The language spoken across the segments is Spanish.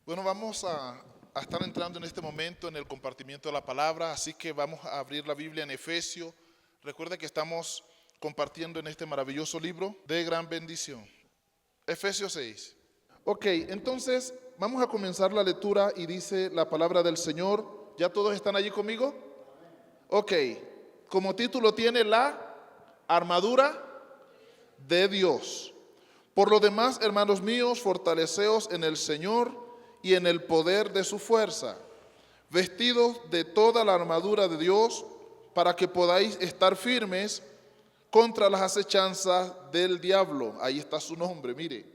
Bueno, vamos a estar entrando en este momento en el compartimiento de la palabra, así que vamos a abrir la Biblia en Efesios. Recuerda que estamos compartiendo en este maravilloso libro de gran bendición. Efesios 6. Ok, entonces vamos a comenzar la lectura y dice la palabra del Señor. ¿Ya todos están allí conmigo? Ok, como título tiene la armadura de Dios. Por lo demás, hermanos míos, fortaleceos en el Señor y en el poder de su fuerza, vestidos de toda la armadura de Dios, para que podáis estar firmes contra las acechanzas del diablo. Ahí está su nombre, mire.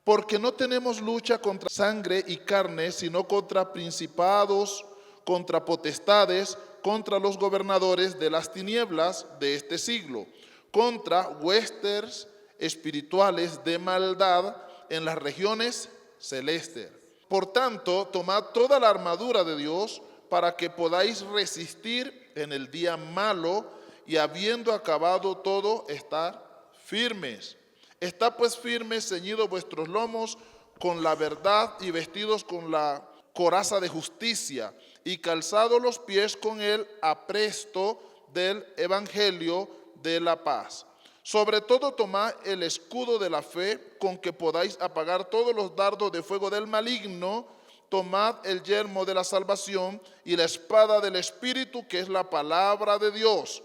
Porque no tenemos lucha contra sangre y carne, sino contra principados, contra potestades, contra los gobernadores de las tinieblas de este siglo, contra huestes espirituales de maldad en las regiones celestes. Por tanto, tomad toda la armadura de Dios para que podáis resistir en el día malo y habiendo acabado todo, estar firmes. Está pues firmes, ceñidos vuestros lomos con la verdad y vestidos con la coraza de justicia y calzados los pies con el apresto del evangelio de la paz. Sobre todo tomad el escudo de la fe con que podáis apagar todos los dardos de fuego del maligno. Tomad el yelmo de la salvación y la espada del Espíritu, que es la palabra de Dios,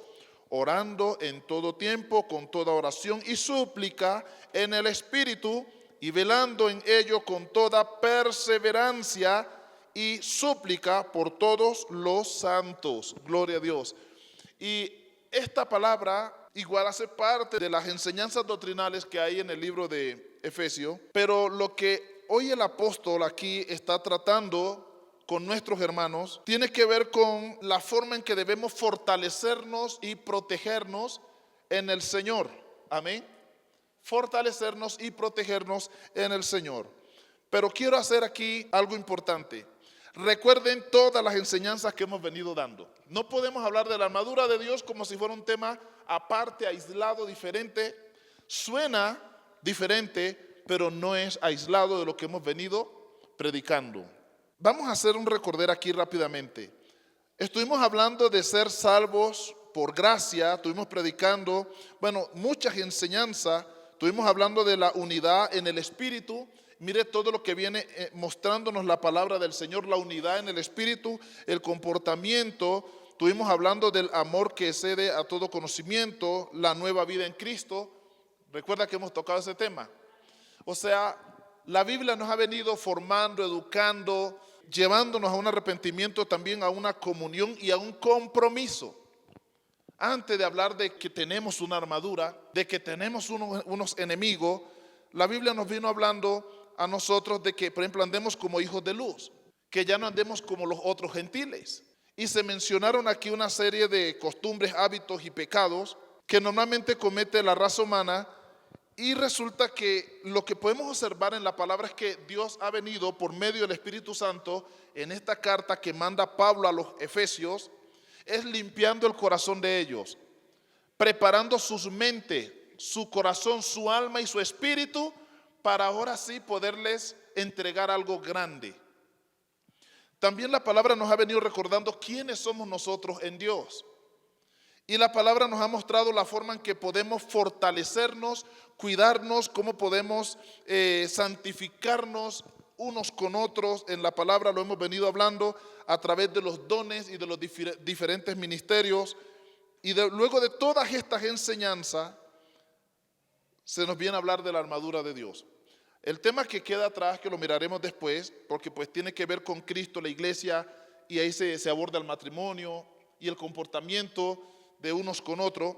orando en todo tiempo con toda oración y súplica en el Espíritu y velando en ello con toda perseverancia y súplica por todos los santos. Gloria a Dios. Y esta palabra igual hace parte de las enseñanzas doctrinales que hay en el libro de Efesios, pero lo que hoy el apóstol aquí está tratando con nuestros hermanos tiene que ver con la forma en que debemos fortalecernos y protegernos en el Señor. Amén. Fortalecernos y protegernos en el Señor. Pero quiero hacer aquí algo importante. Recuerden todas las enseñanzas que hemos venido dando. No podemos hablar de la armadura de Dios como si fuera un tema aparte, aislado, diferente. Suena diferente, pero no es aislado de lo que hemos venido predicando. Vamos a hacer un recorder aquí rápidamente. Estuvimos hablando de ser salvos por gracia, estuvimos predicando, muchas enseñanzas, estuvimos hablando de la unidad en el Espíritu. Mire todo lo que viene mostrándonos la palabra del Señor, la unidad en el Espíritu, el comportamiento. Estuvimos hablando del amor que excede a todo conocimiento, la nueva vida en Cristo. Recuerda que hemos tocado ese tema. O sea, la Biblia nos ha venido formando, educando, llevándonos a un arrepentimiento, también a una comunión y a un compromiso. Antes de hablar de que tenemos una armadura, de que tenemos unos enemigos, la Biblia nos vino hablando a nosotros de que, por ejemplo, andemos como hijos de luz, que ya no andemos como los otros gentiles. Y se mencionaron aquí una serie de costumbres, hábitos y pecados que normalmente comete la raza humana. Y resulta que lo que podemos observar en la palabra es que Dios ha venido por medio del Espíritu Santo en esta carta que manda Pablo a los Efesios, es limpiando el corazón de ellos, preparando sus mentes, su corazón, su alma y su espíritu para ahora sí poderles entregar algo grande. También la palabra nos ha venido recordando quiénes somos nosotros en Dios. Y la palabra nos ha mostrado la forma en que podemos fortalecernos, cuidarnos, cómo podemos santificarnos unos con otros. En la palabra lo hemos venido hablando a través de los dones y de los diferentes ministerios. Y luego de todas estas enseñanzas, se nos viene a hablar de la armadura de Dios. El tema que queda atrás, que lo miraremos después, porque pues tiene que ver con Cristo, la iglesia, y ahí se aborda el matrimonio y el comportamiento de unos con otros.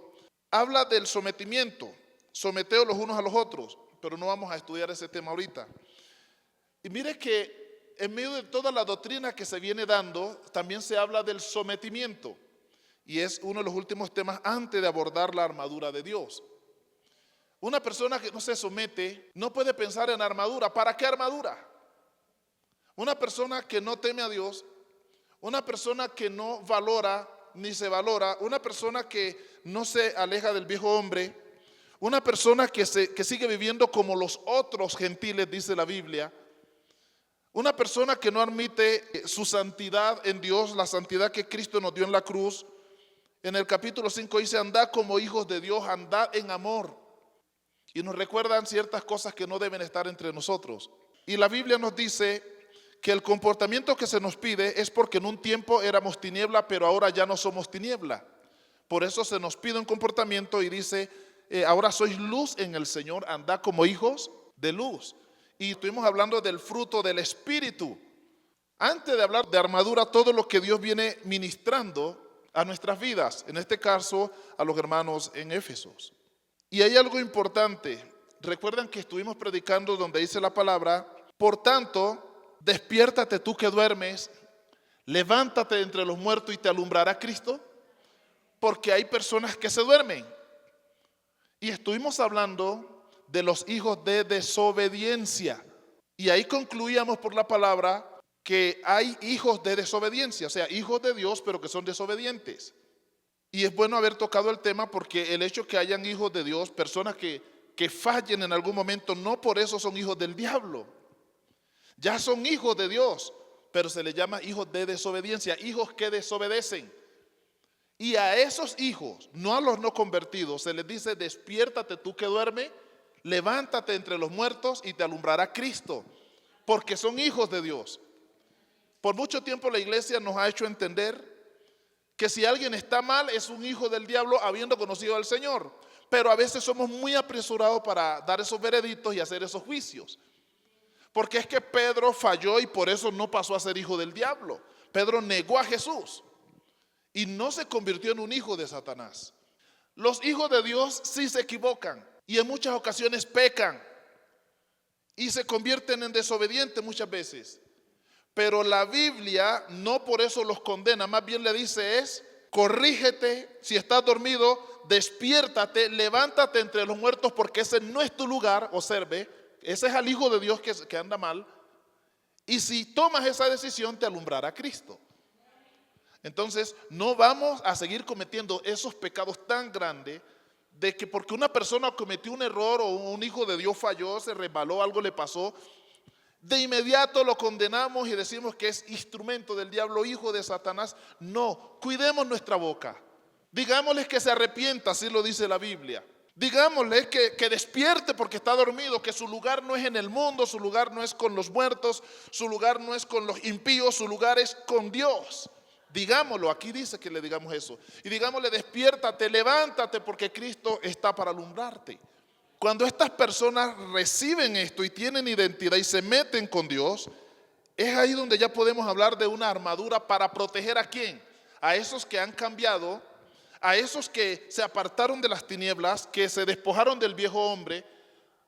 Habla del sometimiento, someteos los unos a los otros, pero no vamos a estudiar ese tema ahorita. Y mire que en medio de toda la doctrina que se viene dando, también se habla del sometimiento, y es uno de los últimos temas antes de abordar la armadura de Dios. Una persona que no se somete no puede pensar en armadura. ¿Para qué armadura? Una persona que no teme a Dios, una persona que no valora ni se valora, una persona que no se aleja del viejo hombre, una persona que sigue viviendo como los otros gentiles, dice la Biblia, Una persona que no admite su santidad en Dios, la santidad que Cristo nos dio en la cruz, en el capítulo 5 dice, andad como hijos de Dios, andad en amor. Y nos recuerdan ciertas cosas que no deben estar entre nosotros. Y la Biblia nos dice que el comportamiento que se nos pide es porque en un tiempo éramos tiniebla, pero ahora ya no somos tiniebla. Por eso se nos pide un comportamiento y dice, ahora sois luz en el Señor, andad como hijos de luz. Y estuvimos hablando del fruto del Espíritu. Antes de hablar de armadura, todo lo que Dios viene ministrando a nuestras vidas, en este caso a los hermanos en Éfesos. Y hay algo importante. Recuerdan que estuvimos predicando donde dice la palabra, por tanto, despiértate tú que duermes, levántate entre los muertos y te alumbrará Cristo, porque hay personas que se duermen. Y estuvimos hablando de los hijos de desobediencia. Y ahí concluíamos por la palabra que hay hijos de desobediencia, o sea, hijos de Dios, pero que son desobedientes. Y es bueno haber tocado el tema porque el hecho que hayan hijos de Dios, personas que fallen en algún momento, no por eso son hijos del diablo. Ya son hijos de Dios, pero se les llama hijos de desobediencia, hijos que desobedecen. Y a esos hijos, no a los no convertidos, se les dice, despiértate tú que duermes, levántate entre los muertos y te alumbrará Cristo, porque son hijos de Dios. Por mucho tiempo la iglesia nos ha hecho entender que si alguien está mal es un hijo del diablo habiendo conocido al Señor. Pero a veces somos muy apresurados para dar esos veredictos y hacer esos juicios. Porque es que Pedro falló y por eso no pasó a ser hijo del diablo. Pedro negó a Jesús y no se convirtió en un hijo de Satanás. Los hijos de Dios sí se equivocan y en muchas ocasiones pecan y se convierten en desobedientes muchas veces. Pero la Biblia no por eso los condena, más bien le dice es, corrígete, si estás dormido, despiértate, levántate entre los muertos porque ese no es tu lugar, observe, ese es el hijo de Dios que anda mal. Y si tomas esa decisión te alumbrará Cristo. Entonces no vamos a seguir cometiendo esos pecados tan grandes de que porque una persona cometió un error o un hijo de Dios falló, se resbaló, algo le pasó, de inmediato lo condenamos y decimos que es instrumento del diablo, hijo de Satanás. No, cuidemos nuestra boca. Digámosles que se arrepienta, así lo dice la Biblia. Digámosle que despierte porque está dormido, que su lugar no es en el mundo, su lugar no es con los muertos, su lugar no es con los impíos, su lugar es con Dios. Digámoslo, aquí dice que le digamos eso. Y digámosle, despiértate, levántate porque Cristo está para alumbrarte. Cuando estas personas reciben esto y tienen identidad y se meten con Dios, es ahí donde ya podemos hablar de una armadura para proteger ¿a quién? A esos que han cambiado, a esos que se apartaron de las tinieblas, que se despojaron del viejo hombre.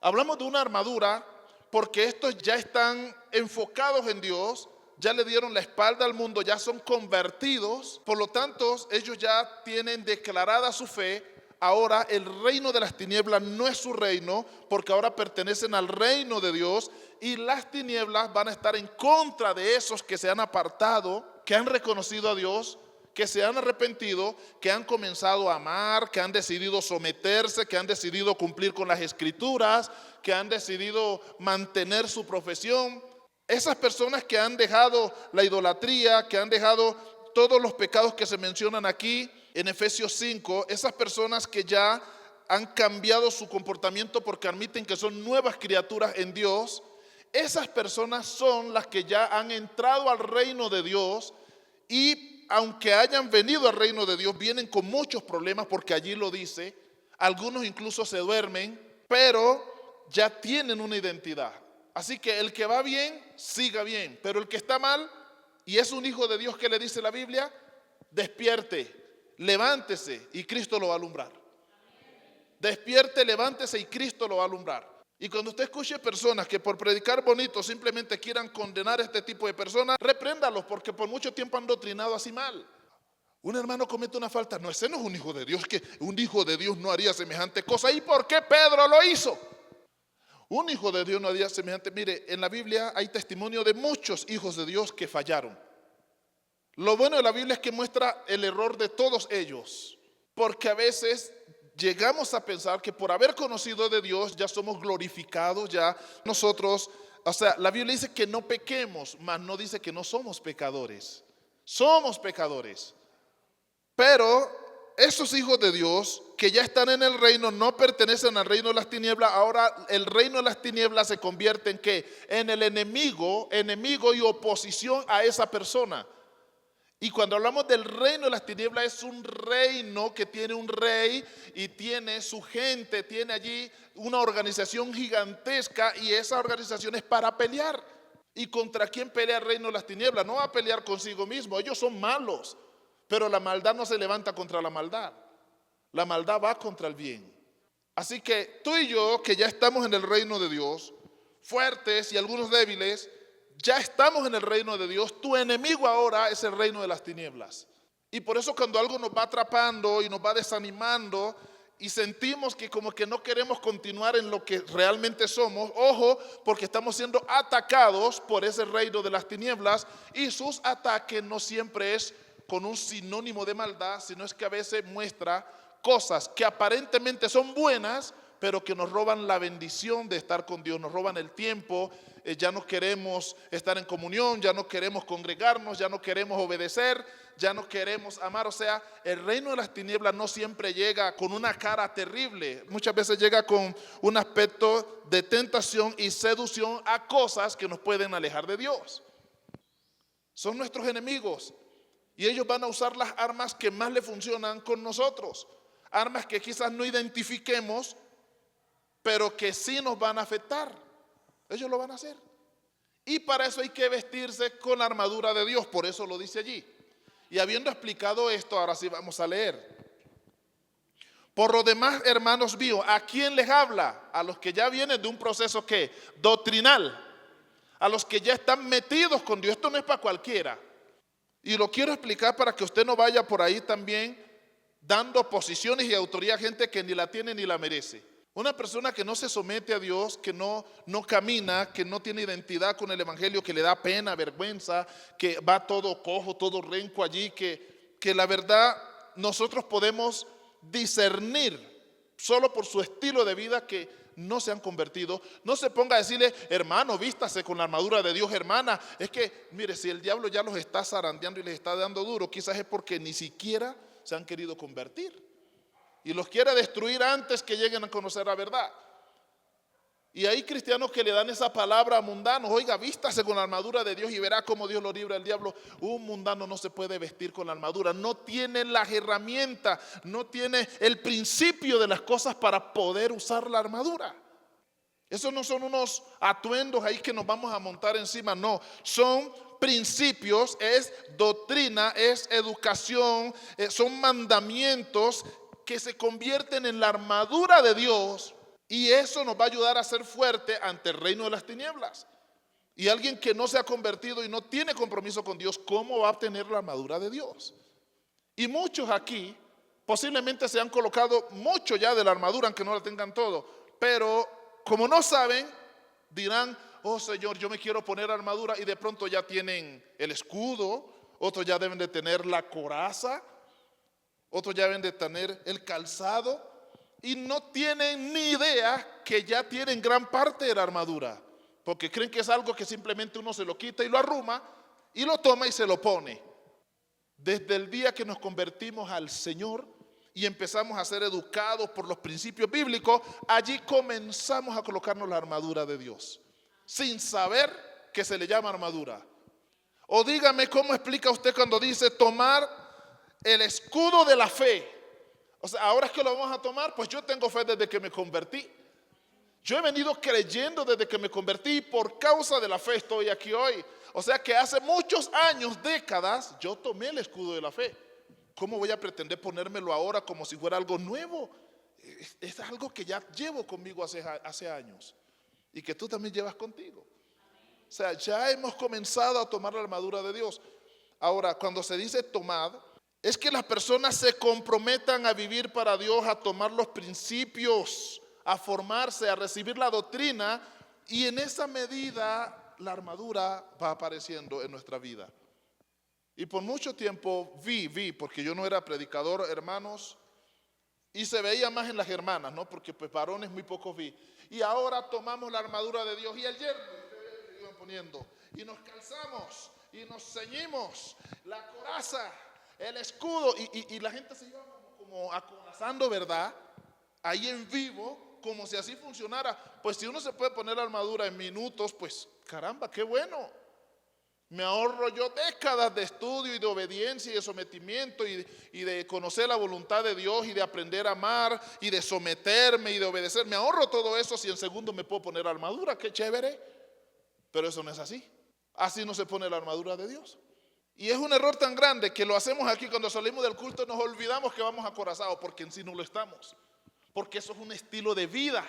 Hablamos de una armadura porque estos ya están enfocados en Dios, ya le dieron la espalda al mundo, ya son convertidos, por lo tanto ellos ya tienen declarada su fe. Ahora el reino de las tinieblas no es su reino, porque ahora pertenecen al reino de Dios y las tinieblas van a estar en contra de esos que se han apartado, que han reconocido a Dios, que se han arrepentido, que han comenzado a amar, que han decidido someterse, que han decidido cumplir con las escrituras, que han decidido mantener su profesión. Esas personas que han dejado la idolatría, que han dejado todos los pecados que se mencionan aquí en Efesios 5, esas personas que ya han cambiado su comportamiento porque admiten que son nuevas criaturas en Dios, esas personas son las que ya han entrado al reino de Dios y aunque hayan venido al reino de Dios, vienen con muchos problemas porque allí lo dice, algunos incluso se duermen, pero ya tienen una identidad. Así que el que va bien, siga bien, pero el que está mal y es un hijo de Dios, ¿qué le dice la Biblia? Despierte. Levántese y Cristo lo va a alumbrar. Despierte, levántese y Cristo lo va a alumbrar. Y cuando usted escuche personas que por predicar bonito simplemente quieran condenar a este tipo de personas, repréndalos porque por mucho tiempo han doctrinado así mal. Un hermano comete una falta, no, ese no es un hijo de Dios, que un hijo de Dios no haría semejante cosa. ¿Y por qué Pedro lo hizo? Un hijo de Dios no haría semejante. Mire, en la Biblia hay testimonio de muchos hijos de Dios que fallaron. Lo bueno de la Biblia es que muestra el error de todos ellos, porque a veces llegamos a pensar que por haber conocido de Dios ya somos glorificados, ya nosotros O sea, la Biblia dice que no pequemos, mas no dice que no somos pecadores. Somos pecadores. Pero esos hijos de Dios que ya están en el reino no pertenecen al reino de las tinieblas. Ahora el reino de las tinieblas se convierte en ¿qué? En el enemigo y oposición a esa persona. Y cuando hablamos del reino de las tinieblas, es un reino que tiene un rey y tiene su gente, tiene allí una organización gigantesca, y esa organización es para pelear. ¿Y contra quién pelea el reino de las tinieblas? No va a pelear consigo mismo, ellos son malos, pero la maldad no se levanta contra la maldad va contra el bien. Así que tú y yo, que ya estamos en el reino de Dios, fuertes y algunos débiles, ya estamos en el reino de Dios. Tu enemigo ahora es el reino de las tinieblas. Y por eso cuando algo nos va atrapando y nos va desanimando y sentimos que como que no queremos continuar en lo que realmente somos, ojo, porque estamos siendo atacados por ese reino de las tinieblas, y sus ataques no siempre es con un sinónimo de maldad, sino es que a veces muestra cosas que aparentemente son buenas, pero que nos roban la bendición de estar con Dios, nos roban el tiempo. Ya no queremos estar en comunión, ya no queremos congregarnos, ya no queremos obedecer, ya no queremos amar. O sea, el reino de las tinieblas no siempre llega con una cara terrible, muchas veces llega con un aspecto de tentación y seducción a cosas que nos pueden alejar de Dios. Son nuestros enemigos y ellos van a usar las armas que más le funcionan con nosotros, armas que quizás no identifiquemos, pero que sí nos van a afectar. Ellos lo van a hacer. Y para eso hay que vestirse con la armadura de Dios. Por eso lo dice allí. Y habiendo explicado esto, ahora sí vamos a leer. Por lo demás, hermanos míos, ¿a quién les habla? A los que ya vienen de un proceso ¿qué? Doctrinal. A los que ya están metidos con Dios. Esto no es para cualquiera. Y lo quiero explicar para que usted no vaya por ahí también dando posiciones y autoridad a gente que ni la tiene ni la merece. Una persona que no se somete a Dios, que no camina, que no tiene identidad con el evangelio, que le da pena, vergüenza, que va todo cojo, todo renco allí, que la verdad nosotros podemos discernir solo por su estilo de vida que no se han convertido. No se ponga a decirle, hermano, vístase con la armadura de Dios, hermana. Es que, mire, si el diablo ya los está zarandeando y les está dando duro, quizás es porque ni siquiera se han querido convertir. Y los quiere destruir antes que lleguen a conocer la verdad. Y hay cristianos que le dan esa palabra a mundanos. Oiga, vístase con la armadura de Dios y verá cómo Dios lo libra del diablo. Un mundano no se puede vestir con la armadura. No tiene las herramientas, no tiene el principio de las cosas para poder usar la armadura. Esos no son unos atuendos ahí que nos vamos a montar encima. No, son principios, es doctrina, es educación, son mandamientos que se convierten en la armadura de Dios, y eso nos va a ayudar a ser fuerte ante el reino de las tinieblas. Y alguien que no se ha convertido y no tiene compromiso con Dios, ¿cómo va a obtener la armadura de Dios? Y muchos aquí posiblemente se han colocado mucho ya de la armadura, aunque no la tengan todo, pero como no saben, dirán, oh Señor, yo me quiero poner armadura, y de pronto ya tienen el escudo, otros ya deben de tener la coraza, otros ya deben de tener el calzado, y no tienen ni idea que ya tienen gran parte de la armadura, porque creen que es algo que simplemente uno se lo quita y lo arruma y lo toma y se lo pone. Desde el día que nos convertimos al Señor y empezamos a ser educados por los principios bíblicos, allí comenzamos a colocarnos la armadura de Dios, sin saber que se le llama armadura. O dígame cómo explica usted cuando dice tomar el escudo de la fe. O sea, ahora es que lo vamos a tomar. Pues yo tengo fe desde que me convertí. Yo he venido creyendo desde que me convertí, y por causa de la fe estoy aquí hoy. O sea que hace muchos años, décadas, yo tomé el escudo de la fe. ¿Cómo voy a pretender ponérmelo ahora como si fuera algo nuevo? Es algo que ya llevo conmigo hace años y que tú también llevas contigo. O sea, ya hemos comenzado a tomar la armadura de Dios. Ahora, cuando se dice tomad, es que las personas se comprometan a vivir para Dios, a tomar los principios, a formarse, a recibir la doctrina, y en esa medida la armadura va apareciendo en nuestra vida. Y por mucho tiempo vi, porque yo no era predicador, hermanos, y se veía más en las hermanas, ¿no? Porque pues varones muy pocos vi. Y ahora tomamos la armadura de Dios y el yerno. poniendo. Y nos calzamos y nos ceñimos la coraza, el escudo. Y la gente se iba como acorazando, ¿verdad? Ahí en vivo, como si así funcionara. Pues si uno se puede poner la armadura en minutos, pues caramba, qué bueno. Me ahorro yo décadas de estudio y de obediencia y de sometimiento y de conocer la voluntad de Dios y de aprender a amar y de someterme y de obedecer. Me ahorro todo eso si en segundos me puedo poner armadura, qué chévere. Pero eso no es así. Así no se pone la armadura de Dios. Y es un error tan grande que lo hacemos aquí cuando salimos del culto, nos olvidamos que vamos acorazados porque en sí no lo estamos. Porque eso es un estilo de vida.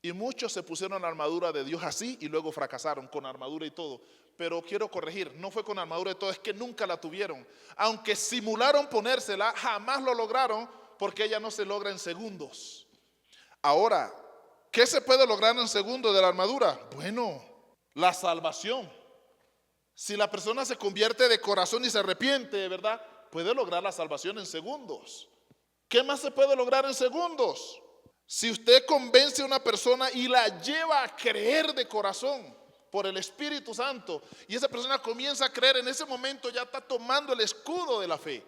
Y muchos se pusieron la armadura de Dios así y luego fracasaron con armadura y todo. Pero quiero corregir, no fue con armadura y todo, es que nunca la tuvieron. Aunque simularon ponérsela, jamás lo lograron porque ella no se logra en segundos. Ahora, ¿qué se puede lograr en segundos de la armadura? Bueno, la salvación. Si la persona se convierte de corazón y se arrepiente, ¿verdad? Puede lograr la salvación en segundos. ¿Qué más se puede lograr en segundos? Si usted convence a una persona y la lleva a creer de corazón por el Espíritu Santo y esa persona comienza a creer, en ese momento ya está tomando el escudo de la fe.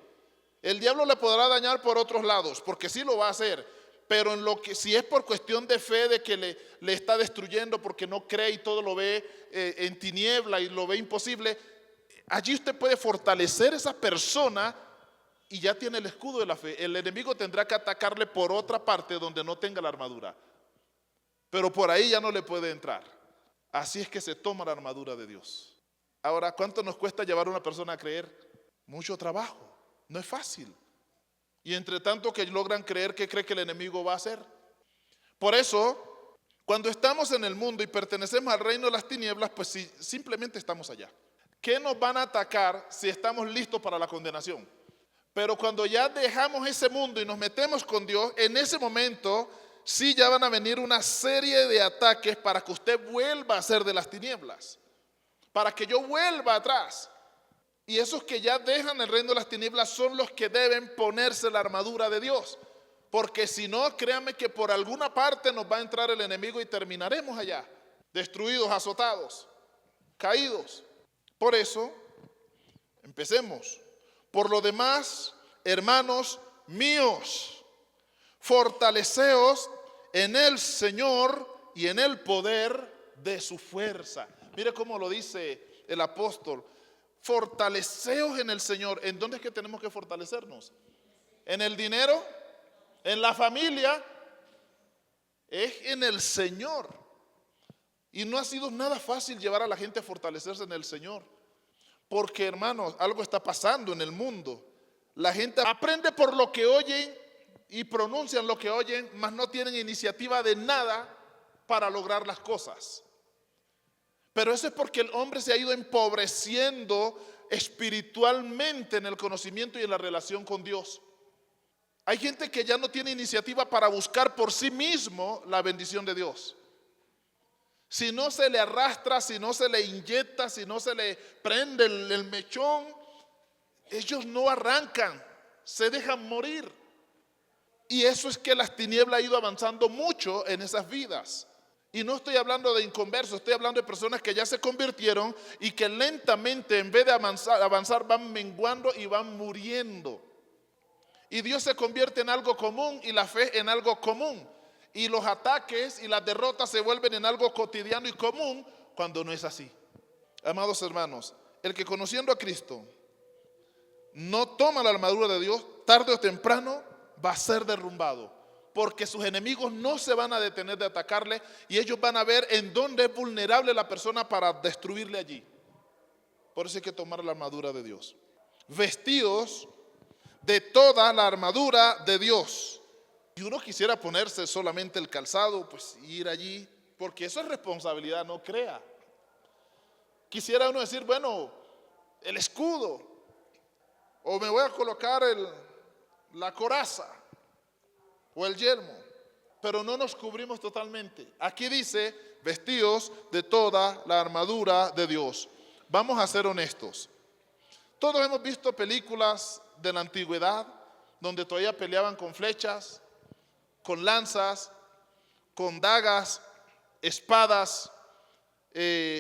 El diablo le podrá dañar por otros lados, porque sí lo va a hacer, pero en lo que si es por cuestión de fe de que le está destruyendo porque no cree y todo lo ve en tiniebla y lo ve imposible, allí usted puede fortalecer a esa persona. Y ya tiene el escudo de la fe. El enemigo tendrá que atacarle por otra parte donde no tenga la armadura. Pero por ahí ya no le puede entrar. Así es que se toma la armadura de Dios. Ahora, ¿cuánto nos cuesta llevar a una persona a creer? Mucho trabajo. No es fácil. Y entre tanto que logran creer, ¿qué cree que el enemigo va a hacer? Por eso, cuando estamos en el mundo y pertenecemos al reino de las tinieblas, pues sí, simplemente estamos allá. ¿Qué nos van a atacar si estamos listos para la condenación? Pero cuando ya dejamos ese mundo y nos metemos con Dios, en ese momento sí ya van a venir una serie de ataques para que usted vuelva a ser de las tinieblas, para que yo vuelva atrás. Y esos que ya dejan el reino de las tinieblas son los que deben ponerse la armadura de Dios, porque si no, créanme que por alguna parte nos va a entrar el enemigo y terminaremos allá, destruidos, azotados, caídos. Por eso, empecemos. Por lo demás, hermanos míos, fortaleceos en el Señor y en el poder de su fuerza. Mire cómo lo dice el apóstol. Fortaleceos en el Señor. ¿En dónde es que tenemos que fortalecernos? ¿En el dinero? ¿En la familia? Es en el Señor. Y no ha sido nada fácil llevar a la gente a fortalecerse en el Señor. Porque, hermanos, algo está pasando en el mundo. La gente aprende por lo que oyen y pronuncian lo que oyen, mas no tienen iniciativa de nada para lograr las cosas. Pero eso es porque el hombre se ha ido empobreciendo espiritualmente en el conocimiento y en la relación con Dios. Hay gente que ya no tiene iniciativa para buscar por sí mismo la bendición de Dios. Si no se le arrastra, si no se le inyecta, si no se le prende el mechón, ellos no arrancan, se dejan morir. Y eso es que las tinieblas ha ido avanzando mucho en esas vidas. Y no estoy hablando de inconversos, estoy hablando de personas que ya se convirtieron y que lentamente en vez de avanzar van menguando y van muriendo. Y Dios se convierte en algo común y la fe en algo común. Y los ataques y las derrotas se vuelven en algo cotidiano y común cuando no es así. Amados hermanos, el que conociendo a Cristo no toma la armadura de Dios, tarde o temprano va a ser derrumbado. Porque sus enemigos no se van a detener de atacarle y ellos van a ver en dónde es vulnerable la persona para destruirle allí. Por eso hay que tomar la armadura de Dios. Vestidos de toda la armadura de Dios. Si uno quisiera ponerse solamente el calzado, pues ir allí, porque eso es responsabilidad, no crea. Quisiera uno decir, bueno, el escudo, o me voy a colocar la coraza, o el yelmo, pero no nos cubrimos totalmente. Aquí dice, vestidos de toda la armadura de Dios. Vamos a ser honestos. Todos hemos visto películas de la antigüedad, donde todavía peleaban con flechas, con lanzas, con dagas, espadas,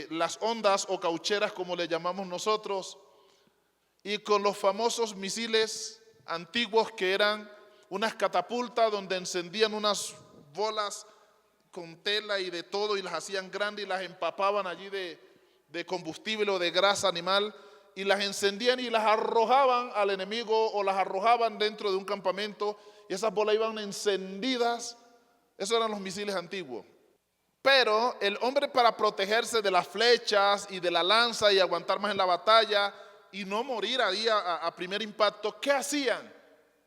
las ondas o caucheras como le llamamos nosotros, y con los famosos misiles antiguos que eran unas catapultas donde encendían unas bolas con tela y de todo y las hacían grandes y las empapaban allí de combustible o de grasa animal y las encendían y las arrojaban al enemigo o las arrojaban dentro de un campamento y esas bolas iban encendidas. Esos eran los misiles antiguos. Pero el hombre, para protegerse de las flechas y de la lanza y aguantar más en la batalla y no morir ahí a primer impacto, ¿qué hacían?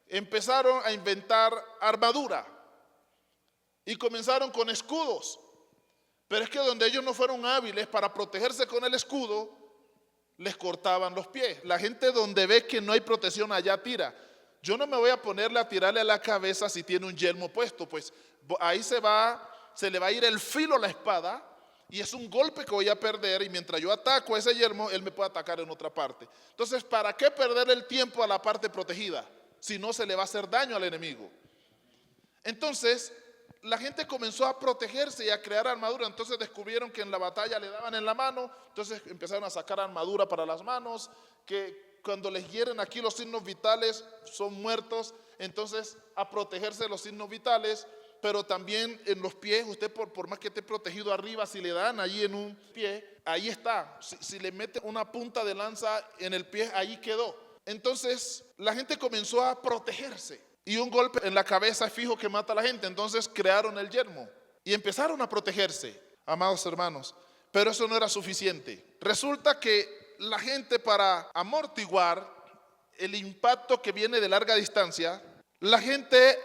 Empezaron a inventar armadura y comenzaron con escudos. Pero es que donde ellos no fueron hábiles para protegerse con el escudo, les cortaban los pies. La gente donde ve que no hay protección allá tira. Yo no me voy a ponerle a tirarle a la cabeza si tiene un yelmo puesto, pues ahí se le va a ir el filo a la espada y es un golpe que voy a perder y mientras yo ataco a ese yelmo, él me puede atacar en otra parte. Entonces, ¿para qué perder el tiempo a la parte protegida? Si no, se le va a hacer daño al enemigo. Entonces, la gente comenzó a protegerse y a crear armadura. Entonces descubrieron que en la batalla le daban en la mano, entonces empezaron a sacar armadura para las manos, que cuando les hieren aquí los signos vitales son muertos, entonces a protegerse de los signos vitales, pero también en los pies, usted por más que esté protegido arriba, si le dan ahí en un pie, ahí está. Si le mete una punta de lanza en el pie, ahí quedó. Entonces la gente comenzó a protegerse. Y un golpe en la cabeza es fijo que mata a la gente. Entonces crearon el yelmo y empezaron a protegerse, amados hermanos. Pero eso no era suficiente. Resulta que la gente, para amortiguar el impacto que viene de larga distancia, la gente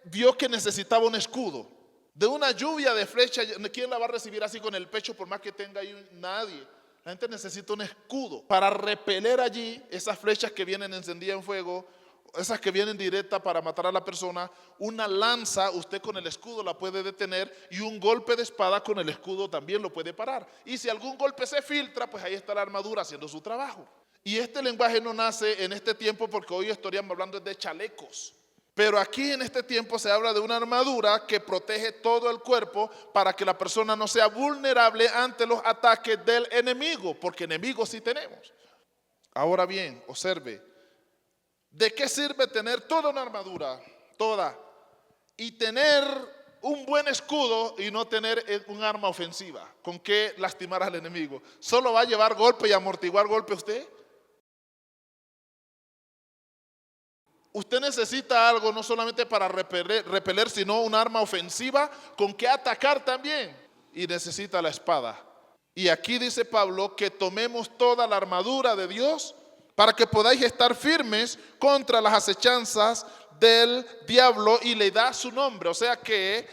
vio que necesitaba un escudo. De una lluvia de flechas, ¿quién la va a recibir así con el pecho por más que tenga ahí? Nadie. La gente necesita un escudo para repeler allí esas flechas que vienen encendidas en fuego, esas que vienen directas para matar a la persona. Una lanza usted con el escudo la puede detener y un golpe de espada con el escudo también lo puede parar. Y si algún golpe se filtra, pues ahí está la armadura haciendo su trabajo. Y este lenguaje no nace en este tiempo porque hoy estaríamos hablando de chalecos. Pero aquí en este tiempo se habla de una armadura que protege todo el cuerpo para que la persona no sea vulnerable ante los ataques del enemigo, porque enemigos sí tenemos. Ahora bien, observe. ¿De qué sirve tener toda una armadura? Toda. Y tener un buen escudo y no tener un arma ofensiva con que lastimar al enemigo. ¿Solo va a llevar golpe y amortiguar golpe usted? Usted necesita algo no solamente para repeler, sino un arma ofensiva con que atacar también. Y necesita la espada. Y aquí dice Pablo que tomemos toda la armadura de Dios para que podáis estar firmes contra las acechanzas del diablo, y le da su nombre. O sea que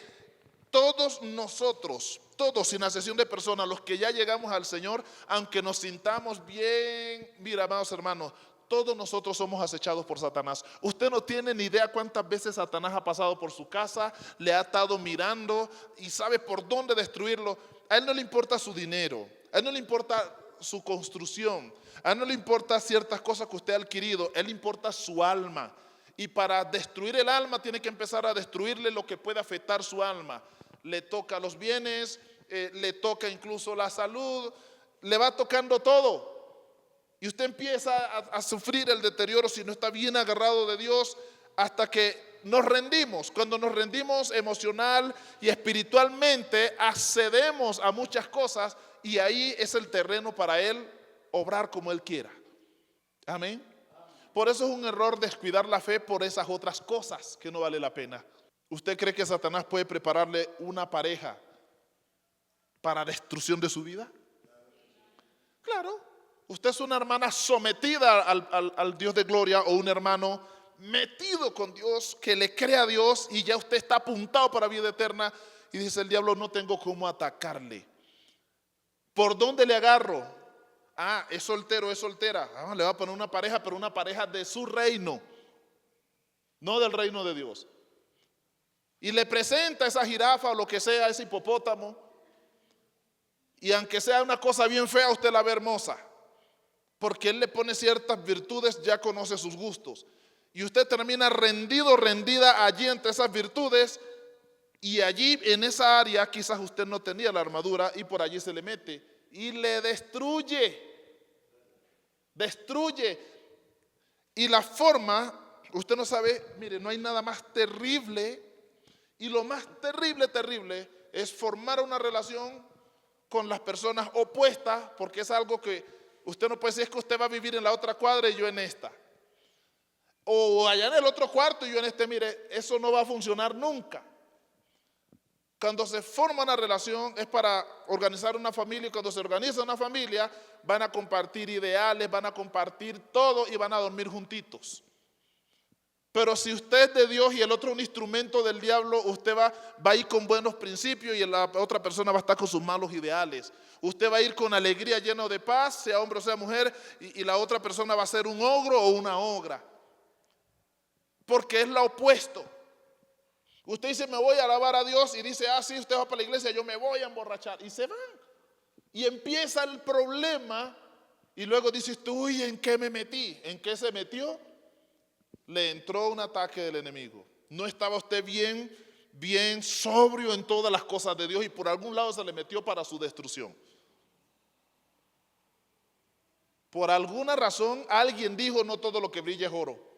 todos nosotros, todos sin excepción de personas, los que ya llegamos al Señor, aunque nos sintamos bien, mira, amados hermanos, todos nosotros somos acechados por Satanás. Usted no tiene ni idea cuántas veces Satanás ha pasado por su casa, le ha estado mirando y sabe por dónde destruirlo. A él no le importa su dinero, a él no le importa su construcción, a él no le importa ciertas cosas que usted ha adquirido, a él le importa su alma. Y para destruir el alma tiene que empezar a destruirle lo que puede afectar su alma. Le toca los bienes, le toca incluso la salud, le va tocando todo. Y usted empieza a sufrir el deterioro si no está bien agarrado de Dios, hasta que nos rendimos. Cuando nos rendimos emocional y espiritualmente, accedemos a muchas cosas y ahí es el terreno para Él obrar como Él quiera. Amén. Por eso es un error descuidar la fe por esas otras cosas que no vale la pena. ¿Usted cree que Satanás puede prepararle una pareja para destrucción de su vida? Claro. Usted es una hermana sometida al Dios de gloria, o un hermano metido con Dios que le cree a Dios y ya usted está apuntado para vida eterna y dice el diablo: no tengo cómo atacarle. ¿Por dónde le agarro? Ah, es soltero, es soltera. Le va a poner una pareja, pero una pareja de su reino, no del reino de Dios. Y le presenta esa jirafa o lo que sea, ese hipopótamo. Y aunque sea una cosa bien fea, usted la ve hermosa. Porque él le pone ciertas virtudes, ya conoce sus gustos. Y usted termina rendido, rendida allí entre esas virtudes. Y allí en esa área quizás usted no tenía la armadura y por allí se le mete. y le destruye. Destruye. Y la forma, usted no sabe, mire, no hay nada más terrible. Y lo más terrible es formar una relación con las personas opuestas, porque es algo que usted no puede decir, es que usted va a vivir en la otra cuadra y yo en esta. O allá en el otro cuarto y yo en este, mire, eso no va a funcionar nunca. Cuando se forma una relación es para organizar una familia, y cuando se organiza una familia van a compartir ideales, van a compartir todo y van a dormir juntitos. Pero si usted es de Dios y el otro un instrumento del diablo, usted va a ir con buenos principios y la otra persona va a estar con sus malos ideales. Usted va a ir con alegría, lleno de paz, sea hombre o sea mujer, y la otra persona va a ser un ogro o una ogra. Porque es lo opuesto. Usted dice, me voy a alabar a Dios, y dice, sí, usted va para la iglesia, yo me voy a emborrachar. Y se va. Y empieza el problema, y luego dice usted, uy, ¿en qué me metí? ¿En qué se metió? Le entró un ataque del enemigo. No estaba usted bien sobrio en todas las cosas de Dios, y por algún lado se le metió para su destrucción. Por alguna razón alguien dijo, no todo lo que brilla es oro.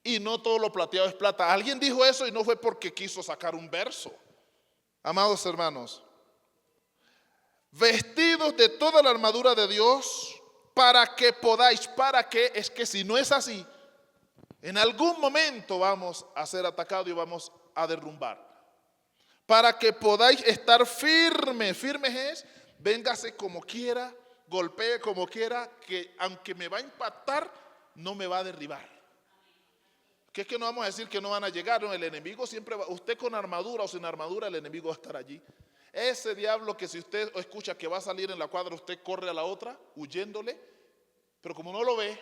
Y no todo lo plateado es plata. Alguien dijo eso y no fue porque quiso sacar un verso. Amados hermanos, vestidos de toda la armadura de Dios, para que podáis, para que, es que si no es así, en algún momento vamos a ser atacados y vamos a derrumbar. Para que podáis estar firmes. Firmes es, véngase como quiera, golpee como quiera, que aunque me va a impactar, no me va a derribar. Que es que no vamos a decir que no van a llegar, no, el enemigo siempre va, usted con armadura o sin armadura, el enemigo va a estar allí. Ese diablo que si usted escucha que va a salir en la cuadra, usted corre a la otra, huyéndole, pero como no lo ve,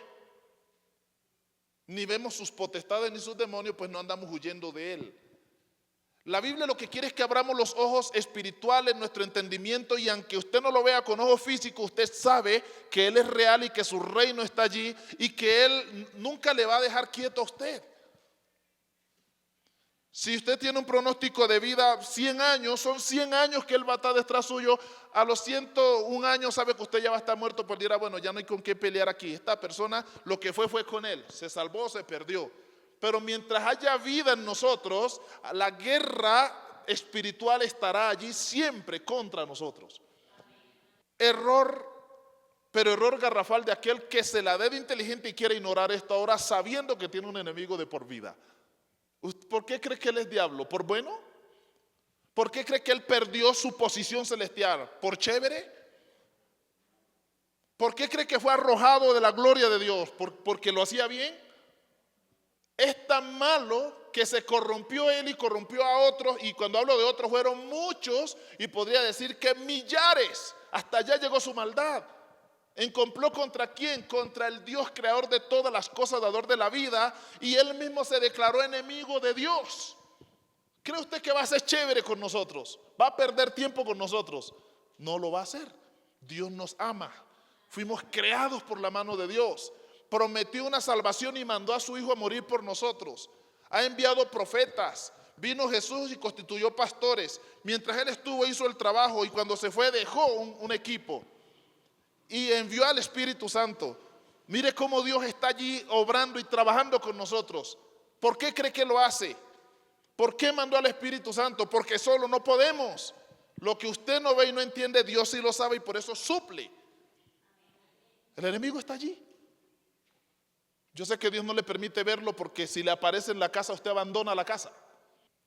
ni vemos sus potestades ni sus demonios, pues no andamos huyendo de él. La Biblia lo que quiere es que abramos los ojos espirituales, nuestro entendimiento, y aunque usted no lo vea con ojos físicos, usted sabe que él es real y que su reino está allí y que él nunca le va a dejar quieto a usted. Si usted tiene un pronóstico de vida 100 años, son 100 años que él va a estar detrás suyo. A los 101 años sabe que usted ya va a estar muerto, pues dirá, bueno, ya no hay con qué pelear aquí. Esta persona lo que fue con él, se salvó, se perdió. Pero mientras haya vida en nosotros, la guerra espiritual estará allí siempre contra nosotros. Error, pero error garrafal de aquel que se la dé de inteligente y quiere ignorar esto ahora sabiendo que tiene un enemigo de por vida. ¿Por qué cree que él es diablo? ¿Por bueno? ¿Por qué cree que él perdió su posición celestial? ¿Por chévere? ¿Por qué cree que fue arrojado de la gloria de Dios? ¿Porque lo hacía bien? Es tan malo que se corrompió él y corrompió a otros, y cuando hablo de otros fueron muchos, y podría decir que millares. Hasta allá llegó su maldad. ¿En complot contra quién? Contra el Dios creador de todas las cosas, dador de la vida, y él mismo se declaró enemigo de Dios. ¿Cree usted que va a ser chévere con nosotros? ¿Va a perder tiempo con nosotros? No lo va a hacer. Dios nos ama. Fuimos creados por la mano de Dios. Prometió una salvación y mandó a su Hijo a morir por nosotros. Ha enviado profetas. Vino Jesús y constituyó pastores. Mientras él estuvo hizo el trabajo, y cuando se fue dejó un equipo. Y envió al Espíritu Santo. Mire cómo Dios está allí obrando y trabajando con nosotros. ¿Por qué cree que lo hace? ¿Por qué mandó al Espíritu Santo? Porque solo no podemos. Lo que usted no ve y no entiende, Dios sí lo sabe, y por eso suple. El enemigo está allí. Yo sé que Dios no le permite verlo, porque si le aparece en la casa, usted abandona la casa.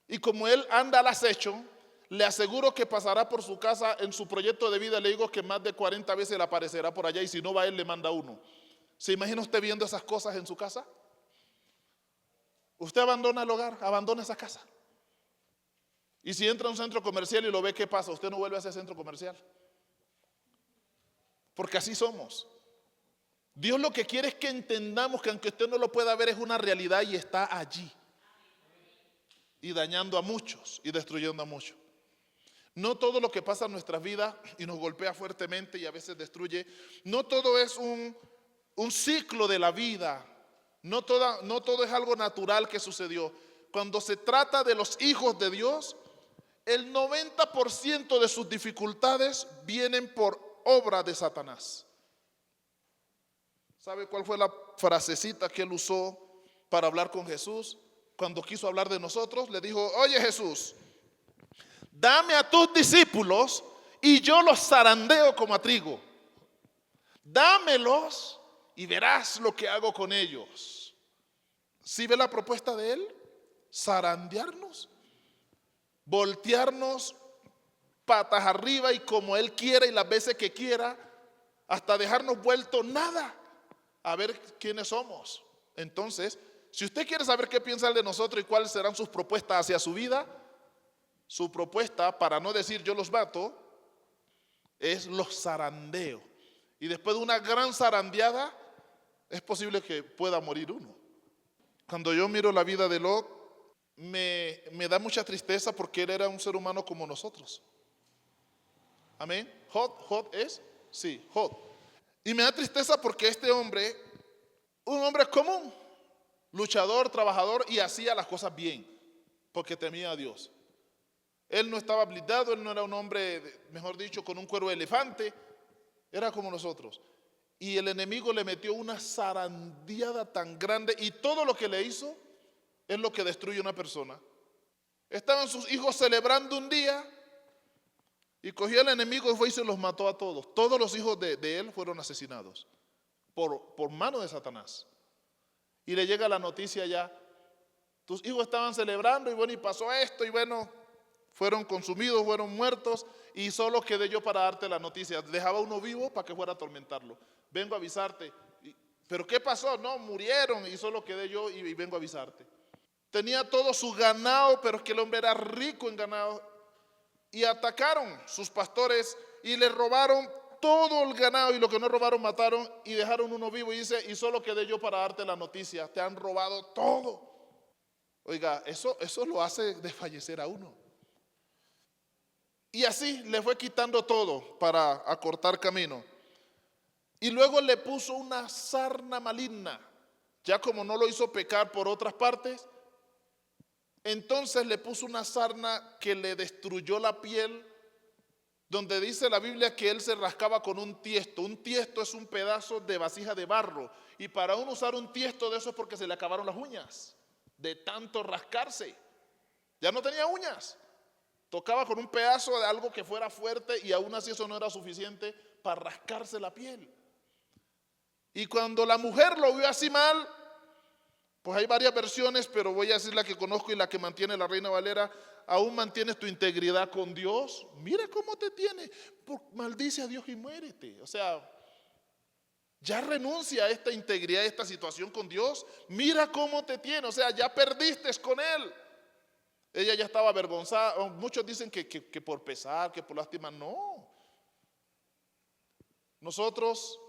Y como él anda al acecho, le aseguro que pasará por su casa en su proyecto de vida. Le digo que más de 40 veces le aparecerá por allá, y si no va él, le manda uno. ¿Se imagina usted viendo esas cosas en su casa? Usted abandona el hogar, abandona esa casa. Y si entra a un centro comercial y lo ve, ¿qué pasa? Usted no vuelve a ese centro comercial. Porque así somos. Dios lo que quiere es que entendamos que aunque usted no lo pueda ver, es una realidad y está allí. Y dañando a muchos y destruyendo a muchos. No todo lo que pasa en nuestras vidas y nos golpea fuertemente y a veces destruye, no todo es un ciclo de la vida. No todo es algo natural que sucedió. Cuando se trata de los hijos de Dios, el 90% de sus dificultades vienen por obra de Satanás. ¿Sabe cuál fue la frasecita que él usó para hablar con Jesús? Cuando quiso hablar de nosotros, le dijo: oye Jesús, dame a tus discípulos y yo los zarandeo como a trigo. Dámelos y verás lo que hago con ellos. ¿Sí ve la propuesta de él? Zarandearnos, voltearnos patas arriba y como él quiera y las veces que quiera, hasta dejarnos vuelto nada a ver quiénes somos. Entonces, si usted quiere saber qué piensa él de nosotros y cuáles serán sus propuestas hacia su vida, su propuesta, para no decir yo los mato, es los zarandeo. Y después de una gran zarandeada, es posible que pueda morir uno. Cuando yo miro la vida de Lot, me da mucha tristeza porque él era un ser humano como nosotros. Amén. Jod es, sí, Jod. Y me da tristeza porque este hombre, un hombre común, luchador, trabajador, y hacía las cosas bien, porque temía a Dios. Él no estaba blindado, él no era un hombre, mejor dicho, con un cuero de elefante, era como nosotros. Y el enemigo le metió una zarandeada tan grande, y todo lo que le hizo es lo que destruye a una persona. Estaban sus hijos celebrando un día, y cogió el enemigo y fue y se los mató a todos. Todos los hijos de él fueron asesinados por mano de Satanás. Y le llega la noticia ya: tus hijos estaban celebrando y bueno, y pasó esto, y bueno, fueron consumidos, fueron muertos, y solo quedé yo para darte la noticia. Dejaba uno vivo para que fuera a atormentarlo. Vengo a avisarte. ¿Pero qué pasó? No, murieron, y solo quedé yo y vengo a avisarte. Tenía todo su ganado, pero es que el hombre era rico en ganado. Y atacaron sus pastores y le robaron todo el ganado, y lo que no robaron mataron y dejaron uno vivo. Y dice: y solo quedé yo para darte la noticia, te han robado todo. Oiga, eso lo hace desfallecer a uno. Y así le fue quitando todo para acortar camino. Y luego le puso una sarna maligna. Ya como no lo hizo pecar por otras partes, entonces le puso una sarna que le destruyó la piel, donde dice la Biblia que él se rascaba con un tiesto. Un tiesto es un pedazo de vasija de barro, y para uno usar un tiesto de eso es porque se le acabaron las uñas de tanto rascarse. Ya no tenía uñas, tocaba con un pedazo de algo que fuera fuerte, y aún así eso no era suficiente para rascarse la piel. Y cuando la mujer lo vio así mal, pues hay varias versiones, pero voy a decir la que conozco y la que mantiene la Reina Valera: aún mantienes tu integridad con Dios. Mira cómo te tiene. Maldice a Dios y muérete. O sea, ya renuncia a esta integridad, a esta situación con Dios. Mira cómo te tiene. O sea, ya perdiste con Él. Ella ya estaba avergonzada. Muchos dicen que por pesar, que por lástima. No. Nosotros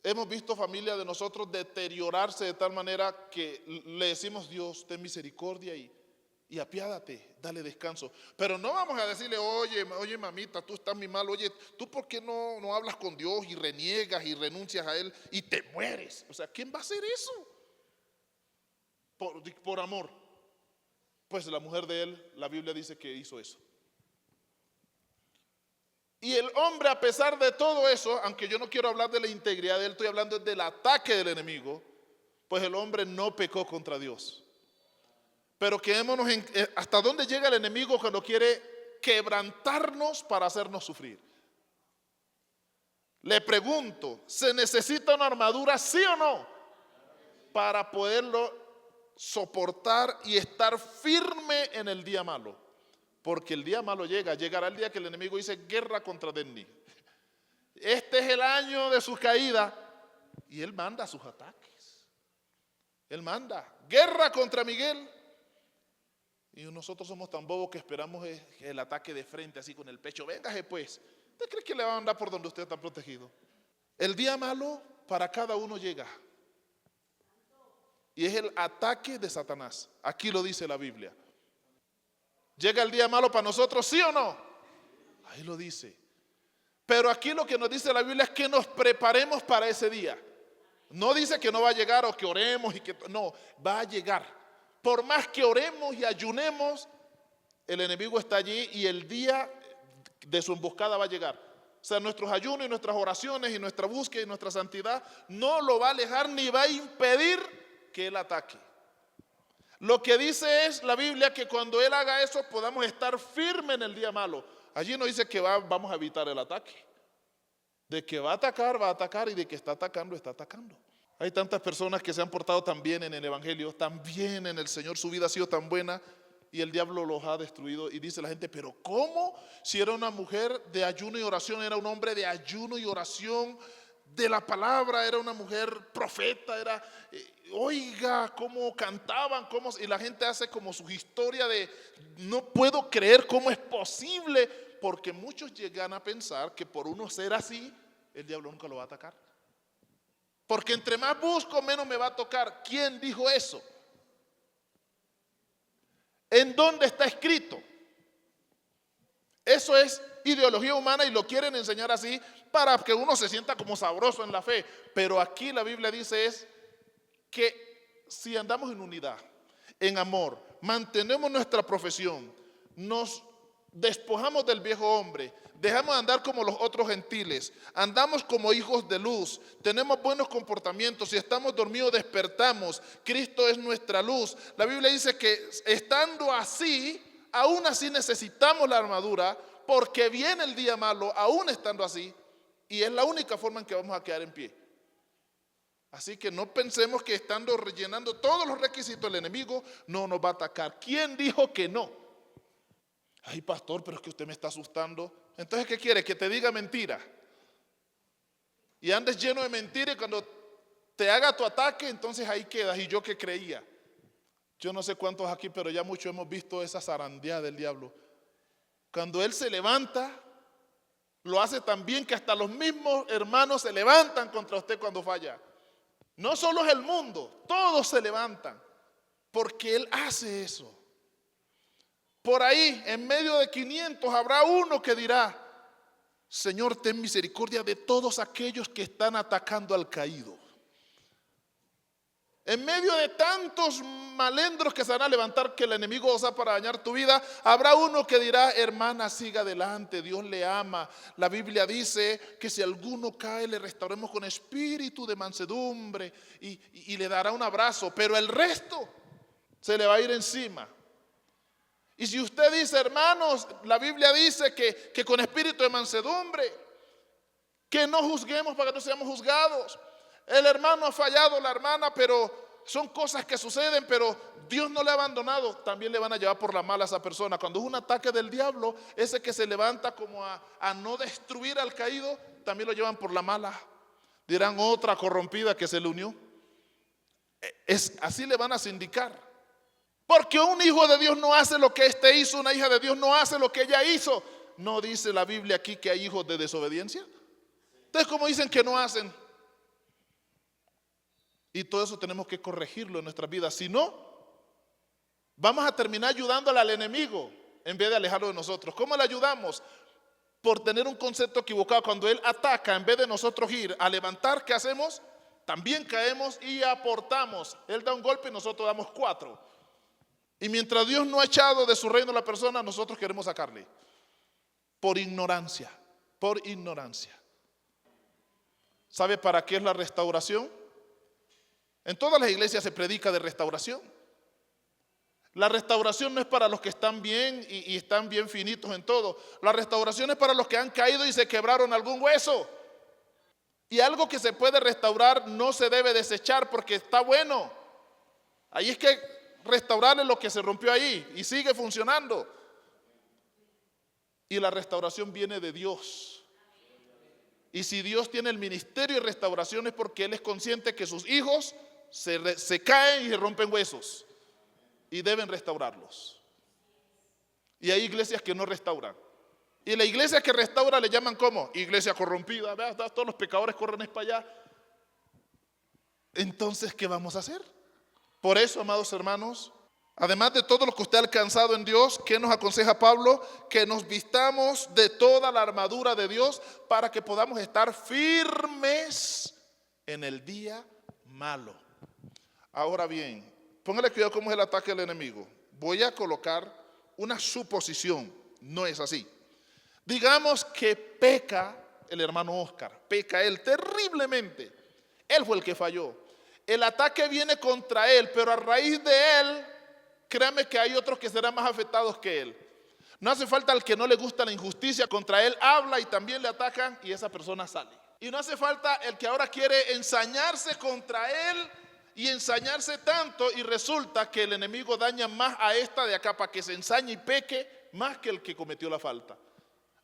hemos visto familia de nosotros deteriorarse de tal manera que le decimos: Dios, ten misericordia y apiádate, dale descanso. Pero no vamos a decirle: oye mamita, tú estás muy mal. Oye, ¿tú por qué no hablas con Dios y reniegas y renuncias a Él y te mueres? O sea, ¿quién va a hacer eso? Por amor. Pues la mujer de él, la Biblia dice que hizo eso. Y el hombre, a pesar de todo eso, aunque yo no quiero hablar de la integridad de él, estoy hablando del ataque del enemigo, pues el hombre no pecó contra Dios. Pero quedémonos hasta dónde llega el enemigo cuando quiere quebrantarnos para hacernos sufrir. Le pregunto: ¿se necesita una armadura, sí o no, para poderlo soportar y estar firme en el día malo? Porque el día malo llegará el día que el enemigo dice: guerra contra Denny. Este es el año de su caída, y él manda sus ataques. Él manda guerra contra Miguel, y nosotros somos tan bobos que esperamos el ataque de frente, así con el pecho. Véngase pues. ¿Usted cree que le va a andar por donde usted está protegido? El día malo para cada uno llega, y es el ataque de Satanás. Aquí lo dice la Biblia. ¿Llega el día malo para nosotros, sí o no? Ahí lo dice. Pero aquí lo que nos dice la Biblia es que nos preparemos para ese día. No dice que no va a llegar o que oremos y que no, va a llegar. Por más que oremos y ayunemos, el enemigo está allí y el día de su emboscada va a llegar. O sea, nuestros ayunos y nuestras oraciones y nuestra búsqueda y nuestra santidad no lo va a alejar ni va a impedir que Él ataque. Lo que dice es la Biblia que cuando Él haga eso podamos estar firmes en el día malo. Allí no dice que vamos a evitar el ataque. De que va a atacar y de que está atacando, está atacando. Hay tantas personas que se han portado tan bien en el Evangelio, tan bien en el Señor, su vida ha sido tan buena y el diablo los ha destruido. Y dice la gente, pero ¿cómo? Si era una mujer de ayuno y oración, era un hombre de ayuno y oración, de la palabra, era una mujer profeta, oiga, cómo cantaban, y la gente hace como su historia de, no puedo creer cómo es posible, porque muchos llegan a pensar que por uno ser así, el diablo nunca lo va a atacar. Porque entre más busco, menos me va a tocar. ¿Quién dijo eso? ¿En dónde está escrito? Eso es ideología humana y lo quieren enseñar así para que uno se sienta como sabroso en la fe. Pero aquí la Biblia dice es que si andamos en unidad, en amor, mantenemos nuestra profesión, nos despojamos del viejo hombre, dejamos de andar como los otros gentiles, andamos como hijos de luz, tenemos buenos comportamientos, si estamos dormidos despertamos, Cristo es nuestra luz. La Biblia dice que estando así, aún así necesitamos la armadura, porque viene el día malo, aún estando así, y es la única forma en que vamos a quedar en pie. Así que no pensemos que estando rellenando todos los requisitos el enemigo no nos va a atacar. ¿Quién dijo que no? Ay, pastor, pero es que usted me está asustando. Entonces, ¿qué quiere? Que te diga mentira. Y andes lleno de mentira y cuando te haga tu ataque, entonces ahí quedas. ¿Y yo qué creía? Yo no sé cuántos aquí, pero ya muchos hemos visto esa zarandeada del diablo. Cuando él se levanta, lo hace tan bien que hasta los mismos hermanos se levantan contra usted cuando falla. No solo es el mundo, todos se levantan, porque él hace eso. Por ahí, en medio de 500, habrá uno que dirá, Señor, ten misericordia de todos aquellos que están atacando al caído. En medio de tantos malendros que se van a levantar que el enemigo usa para dañar tu vida, habrá uno que dirá, hermana, siga adelante, Dios le ama. La Biblia dice que si alguno cae, le restauremos con espíritu de mansedumbre y le dará un abrazo, pero el resto se le va a ir encima. Y si usted dice, hermanos, la Biblia dice que con espíritu de mansedumbre, que no juzguemos para que no seamos juzgados. El hermano ha fallado, la hermana, pero son cosas que suceden, pero Dios no le ha abandonado. También le van a llevar por la mala a esa persona. Cuando es un ataque del diablo, ese que se levanta como a no destruir al caído, también lo llevan por la mala. Dirán otra corrompida que se le unió. Así le van a sindicar. Porque un hijo de Dios no hace lo que éste hizo, una hija de Dios no hace lo que ella hizo. ¿No dice la Biblia aquí que hay hijos de desobediencia? Entonces, ¿cómo dicen que no hacen? Y todo eso tenemos que corregirlo en nuestras vidas. Si no, vamos a terminar ayudándole al enemigo en vez de alejarlo de nosotros. ¿Cómo le ayudamos? Por tener un concepto equivocado. Cuando él ataca, en vez de nosotros ir a levantar, ¿qué hacemos? También caemos y aportamos. Él da un golpe y nosotros damos 4. Y mientras Dios no ha echado de su reino a la persona, nosotros queremos sacarle. Por ignorancia. Por ignorancia. ¿Sabe para qué es la restauración? En todas las iglesias se predica de restauración. La restauración no es para los que están bien y están bien finitos en todo. La restauración es para los que han caído y se quebraron algún hueso. Y algo que se puede restaurar no se debe desechar porque está bueno. Ahí es que restaurarle lo que se rompió ahí y sigue funcionando. Y la restauración viene de Dios. Y si Dios tiene el ministerio de restauración es porque Él es consciente que sus hijos se caen y se rompen huesos y deben restaurarlos. Y hay iglesias que no restauran. Y la iglesia que restaura le llaman ¿cómo? Iglesia corrompida. ¿Vean? Todos los pecadores corren para allá. Entonces, ¿qué vamos a hacer? Por eso, amados hermanos, además de todo lo que usted ha alcanzado en Dios, ¿qué nos aconseja Pablo? Que nos vistamos de toda la armadura de Dios para que podamos estar firmes en el día malo. Ahora bien, póngale cuidado cómo es el ataque del enemigo. Voy a colocar una suposición, no es así. Digamos que peca el hermano Oscar. Peca él terriblemente. Él fue el que falló. El ataque viene contra él, pero a raíz de él, créame que hay otros que serán más afectados que él. No hace falta al que no le gusta la injusticia, contra él habla y también le atacan y esa persona sale. Y no hace falta el que ahora quiere ensañarse contra él y ensañarse tanto y resulta que el enemigo daña más a esta de acá para que se ensañe y peque más que el que cometió la falta.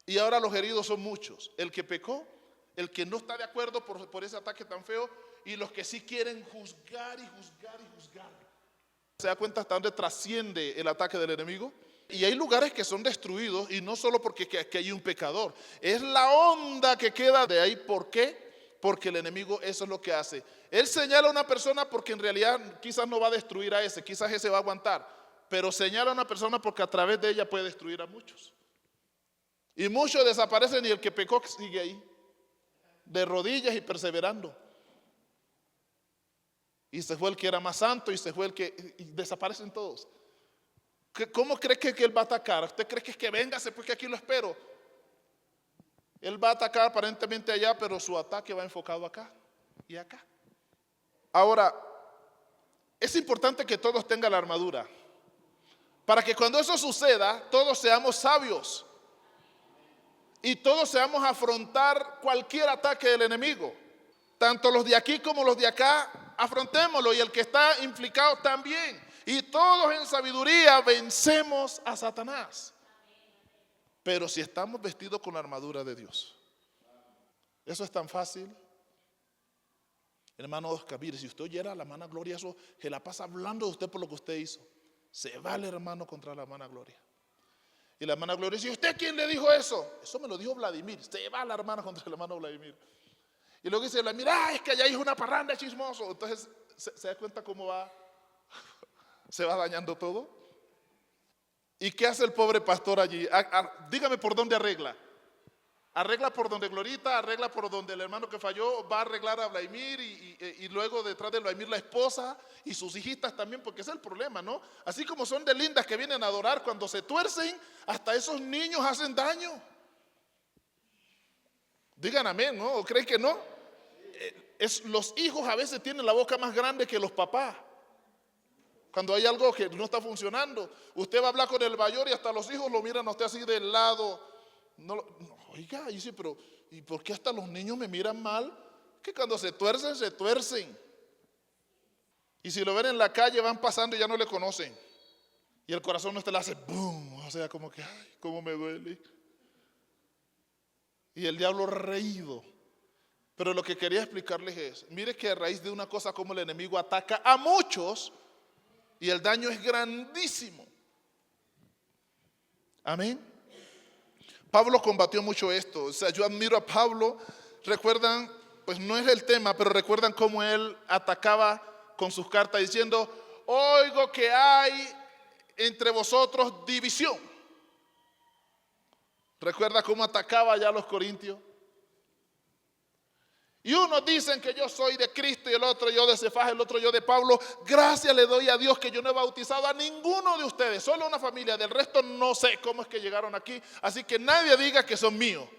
Y ahora los heridos son muchos. El que pecó, el que no está de acuerdo por ese ataque tan feo y los que sí quieren juzgar y juzgar y juzgar. ¿Se da cuenta hasta dónde trasciende el ataque del enemigo? Y hay lugares que son destruidos y no solo porque que hay un pecador. Es la onda que queda de ahí. ¿Por qué? Porque el enemigo eso es lo que hace. Él señala a una persona porque en realidad quizás no va a destruir a ese, quizás ese va a aguantar. Pero señala a una persona porque a través de ella puede destruir a muchos. Y muchos desaparecen y el que pecó sigue ahí, de rodillas y perseverando. Y se fue el que era más santo y se fue el que... Y desaparecen todos. ¿Cómo cree que él va a atacar? ¿Usted cree que es que véngase porque aquí lo espero? Él va a atacar aparentemente allá, pero su ataque va enfocado acá y acá. Ahora, es importante que todos tengan la armadura. Para que cuando eso suceda, todos seamos sabios. Y todos seamos a afrontar cualquier ataque del enemigo. Tanto los de aquí como los de acá, afrontémoslo. Y el que está implicado también. Y todos en sabiduría vencemos a Satanás. Pero si estamos vestidos con la armadura de Dios. Eso es tan fácil. Hermano Oscar, mire, si usted oyera a la hermana Gloria, eso se la pasa hablando de usted por lo que usted hizo. Se va el hermano contra la hermana Gloria. Y la hermana Gloria dice, ¿usted quién le dijo eso? Eso me lo dijo Vladimir. Se va la hermana contra el hermano Vladimir. Y luego dice Vladimir, es que allá hay una parranda chismoso. Entonces se da cuenta cómo va. Se va dañando todo. ¿Y qué hace el pobre pastor allí? Dígame por dónde arregla. Arregla por donde Glorita, arregla por donde el hermano que falló, va a arreglar a Vladimir y luego detrás de Vladimir la esposa y sus hijitas también, porque ese es el problema, ¿no? Así como son de lindas que vienen a adorar, cuando se tuercen, hasta esos niños hacen daño. Digan amén, ¿no? ¿O creen que no? Los hijos a veces tienen la boca más grande que los papás. Cuando hay algo que no está funcionando, usted va a hablar con el mayor y hasta los hijos lo miran a usted así del lado. Oiga, dice, pero ¿y por qué hasta los niños me miran mal? Que cuando se tuercen, se tuercen. Y si lo ven en la calle, van pasando y ya no le conocen. Y el corazón no le hace boom, o sea, como que, ay, cómo me duele. Y el diablo reído. Pero lo que quería explicarles es, mire que a raíz de una cosa como el enemigo ataca a muchos y el daño es grandísimo. Amén. Pablo combatió mucho esto. O sea, yo admiro a Pablo. Recuerdan, pues no es el tema, pero recuerdan cómo él atacaba con sus cartas diciendo, oigo que hay entre vosotros división. ¿Recuerda cómo atacaba ya a los corintios? Y unos dicen que yo soy de Cristo y el otro yo de Cefas, el otro yo de Pablo. Gracias le doy a Dios que yo no he bautizado a ninguno de ustedes, solo una familia. Del resto no sé cómo es que llegaron aquí. Así que nadie diga que son míos.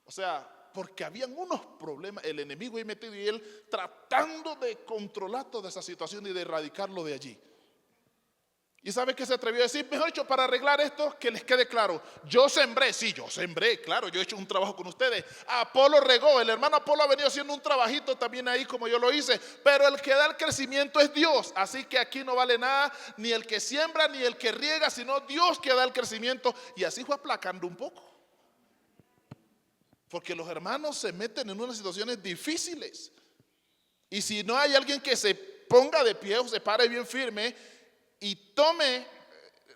O sea, porque habían unos problemas, el enemigo ahí metido y él tratando de controlar toda esa situación y de erradicarlo de allí. ¿Y sabe qué se atrevió a decir? Mejor dicho, para arreglar esto, que les quede claro. Yo sembré, sí, yo sembré, claro, yo he hecho un trabajo con ustedes. Apolo regó, el hermano Apolo ha venido haciendo un trabajito también ahí como yo lo hice. Pero el que da el crecimiento es Dios. Así que aquí no vale nada, ni el que siembra, ni el que riega, sino Dios que da el crecimiento. Y así fue aplacando un poco. Porque los hermanos se meten en unas situaciones difíciles. Y si no hay alguien que se ponga de pie o se pare bien firme y tome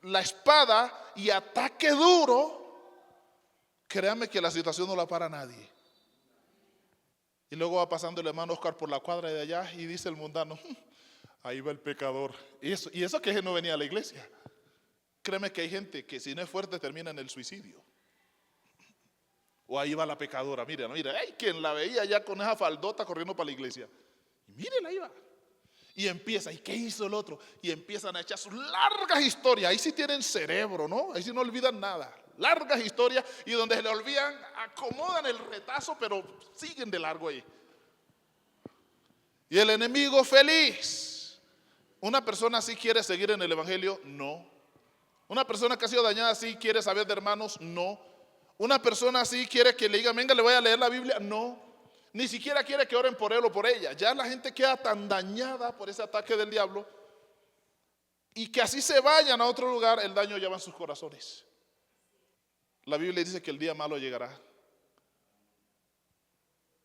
la espada y ataque duro, créame que la situación no la para nadie. Y luego va pasando el hermano Oscar por la cuadra de allá y dice el mundano, ahí va el pecador. Y eso que él no venía a la iglesia. Créeme que hay gente que si no es fuerte termina en el suicidio. O ahí va la pecadora, mira, ay, quien la veía ya con esa faldota corriendo para la iglesia. Y mírenla, ahí va. Y empieza, ¿y qué hizo el otro? Y empiezan a echar sus largas historias. Ahí sí tienen cerebro, ¿no? Ahí sí no olvidan nada. largas historias y donde se le olvidan, acomodan el retazo, pero siguen de largo ahí. Y el enemigo feliz. ¿Una persona así quiere seguir en el evangelio? No. ¿Una persona que ha sido dañada así quiere saber de hermanos? No. ¿Una persona así quiere que le digan, venga, le voy a leer la Biblia? No. Ni siquiera quiere que oren por él o por ella. Ya la gente queda tan dañada por ese ataque del diablo, y que así se vayan a otro lugar, el daño ya va en sus corazones. La Biblia dice que el día malo llegará.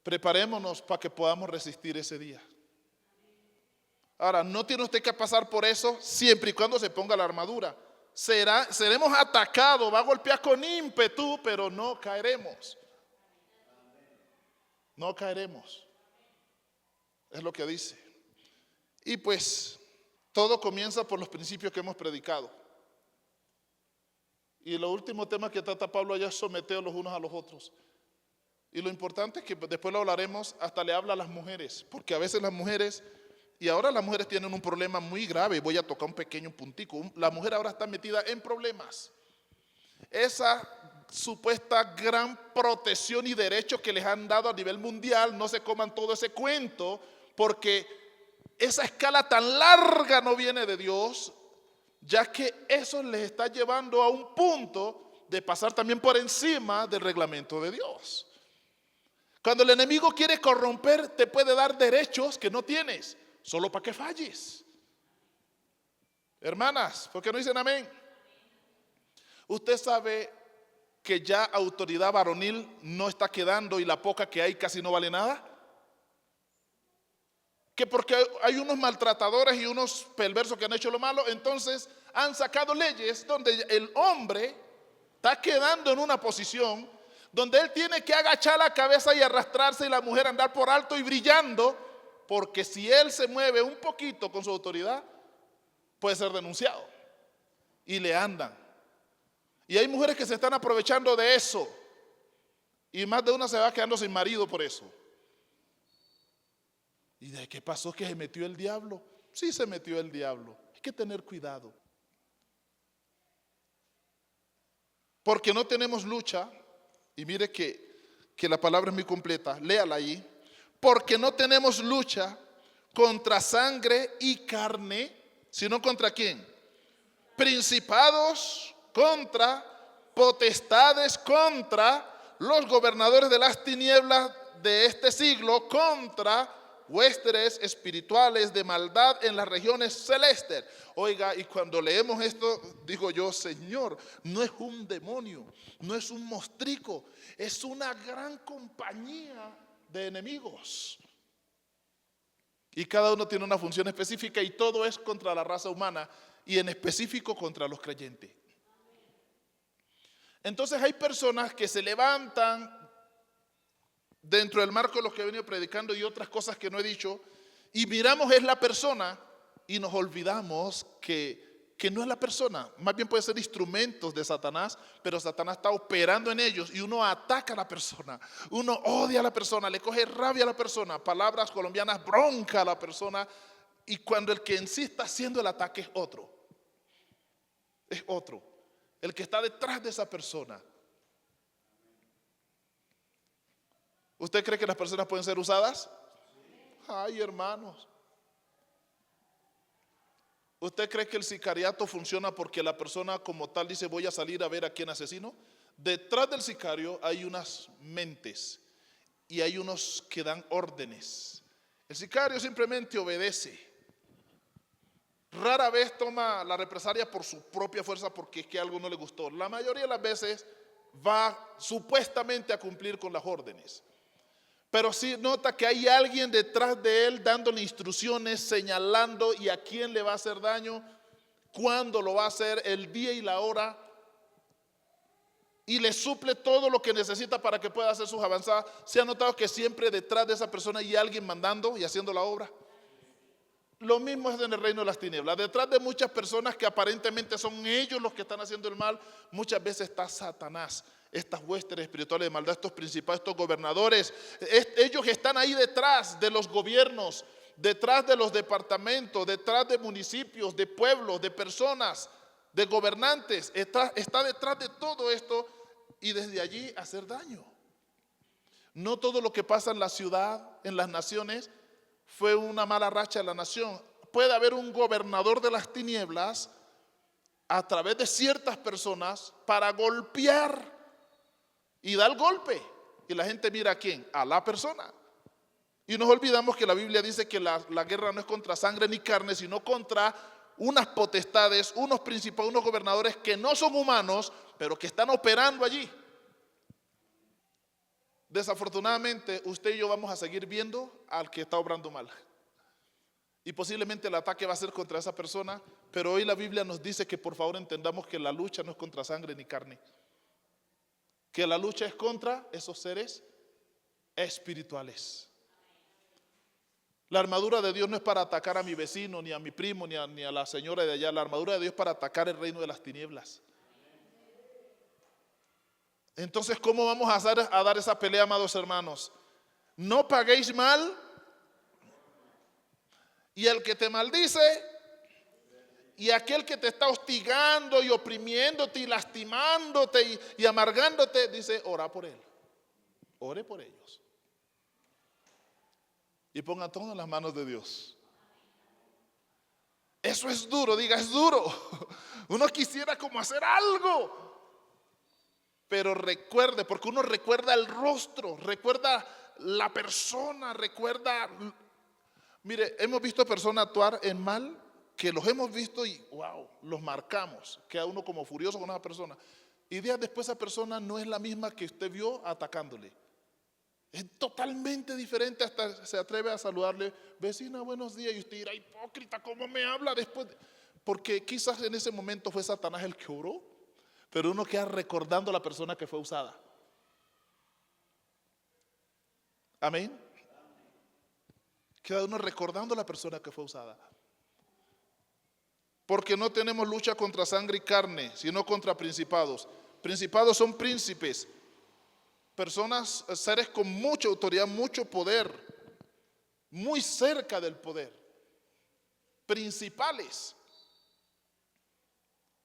Preparémonos para que podamos resistir ese día. Ahora, no tiene usted que pasar por eso siempre y cuando se ponga la armadura. Seremos atacados, va a golpear con ímpetu, pero no caeremos. No caeremos. Es lo que dice. Y pues todo comienza por los principios que hemos predicado. Y el último tema que trata Pablo allá es someter los unos a los otros. Y lo importante es que después lo hablaremos, hasta le habla a las mujeres, porque a veces las mujeres, y ahora las mujeres tienen un problema muy grave, voy a tocar un pequeño puntico. La mujer ahora está metida en problemas. Esa supuesta gran protección y derechos que les han dado a nivel mundial, no se coman todo ese cuento, porque esa escala tan larga no viene de Dios, ya que eso les está llevando a un punto de pasar también por encima del reglamento de Dios. Cuando el enemigo quiere corromper, te puede dar derechos que no tienes, solo para que falles. Hermanas, ¿por qué no dicen amén? Usted sabe que ya autoridad varonil no está quedando y la poca que hay casi no vale nada. Que porque hay unos maltratadores y unos perversos que han hecho lo malo, entonces han sacado leyes donde el hombre está quedando en una posición donde él tiene que agachar la cabeza y arrastrarse y la mujer andar por alto y brillando, porque si él se mueve un poquito con su autoridad, puede ser denunciado. Y le andan. Y hay mujeres que se están aprovechando de eso. Y más de una se va quedando sin marido por eso. ¿Y de qué pasó? ¿Que se metió el diablo? Sí, se metió el diablo. Hay que tener cuidado. Porque no tenemos lucha. Y mire que la palabra es muy completa. Léala ahí. Porque no tenemos lucha contra sangre y carne, sino contra ¿quién? Principados, contra potestades, contra los gobernadores de las tinieblas de este siglo, contra huestes espirituales de maldad en las regiones celestes. Oiga, y cuando leemos esto, digo yo, Señor, no es un demonio, no es un mostrico, es una gran compañía de enemigos. Y cada uno tiene una función específica y todo es contra la raza humana y en específico contra los creyentes. Entonces hay personas que se levantan dentro del marco de lo que he venido predicando y otras cosas que no he dicho, y miramos es la persona y nos olvidamos que no es la persona, más bien puede ser instrumentos de Satanás, pero Satanás está operando en ellos y uno ataca a la persona, uno odia a la persona, le coge rabia a la persona, palabras colombianas, bronca a la persona, y cuando el que en sí está haciendo el ataque es otro, el que está detrás de esa persona. ¿Usted cree que las personas pueden ser usadas? Ay, hermanos. ¿Usted cree que el sicariato funciona porque la persona como tal dice voy a salir a ver a quién asesino? Detrás del sicario hay unas mentes y hay unos que dan órdenes. El sicario simplemente obedece. Rara vez toma la represalia por su propia fuerza porque es que algo no le gustó. La mayoría de las veces va supuestamente a cumplir con las órdenes. Pero sí nota que hay alguien detrás de él dándole instrucciones, señalando y a quién le va a hacer daño, cuándo lo va a hacer, el día y la hora. Y le suple todo lo que necesita para que pueda hacer sus avanzadas. ¿Se ha notado que siempre detrás de esa persona hay alguien mandando y haciendo la obra? Lo mismo es en el reino de las tinieblas. Detrás de muchas personas que aparentemente son ellos los que están haciendo el mal, muchas veces está Satanás. Estas huestes espirituales de maldad, estos principados, estos gobernadores, ellos están ahí detrás de los gobiernos, detrás de los departamentos, detrás de municipios, de pueblos, de personas, de gobernantes, está detrás de todo esto y desde allí hacer daño. No todo lo que pasa en la ciudad, en las naciones, fue una mala racha de la nación. Puede haber un gobernador de las tinieblas a través de ciertas personas para golpear y dar golpe. Y la gente mira a quién, a la persona. Y nos olvidamos que la Biblia dice que la guerra no es contra sangre ni carne, sino contra unas potestades, unos principados, unos gobernadores que no son humanos, pero que están operando allí. Desafortunadamente, usted y yo vamos a seguir viendo al que está obrando mal. Y posiblemente el ataque va a ser contra esa persona, pero hoy la Biblia nos dice que por favor entendamos que la lucha no es contra sangre ni carne, que la lucha es contra esos seres espirituales. La armadura de Dios no es para atacar a mi vecino, ni a mi primo, ni a la señora de allá. La armadura de Dios es para atacar el reino de las tinieblas. Entonces, ¿cómo vamos a dar esa pelea, amados hermanos? No paguéis mal, y el que te maldice, y aquel que te está hostigando y oprimiéndote y lastimándote y amargándote, dice, ora por él, ore por ellos. Y pongan todo en las manos de Dios. Eso es duro, diga, es duro. Uno quisiera como hacer algo. Pero recuerde, porque uno recuerda el rostro, recuerda la persona, recuerda. Mire, hemos visto personas actuar en mal, que los hemos visto y wow, los marcamos. Queda uno como furioso con esa persona. Y días después esa persona no es la misma que usted vio atacándole. Es totalmente diferente, hasta se atreve a saludarle, vecina, buenos días, y usted dirá, hipócrita, ¿cómo me habla después? Porque quizás en ese momento fue Satanás el que oró, pero uno queda recordando a la persona que fue usada. Amén. Queda uno recordando a la persona que fue usada. Porque no tenemos lucha contra sangre y carne, sino contra principados. Principados son príncipes, personas, seres con mucha autoridad, mucho poder, muy cerca del poder. Principales.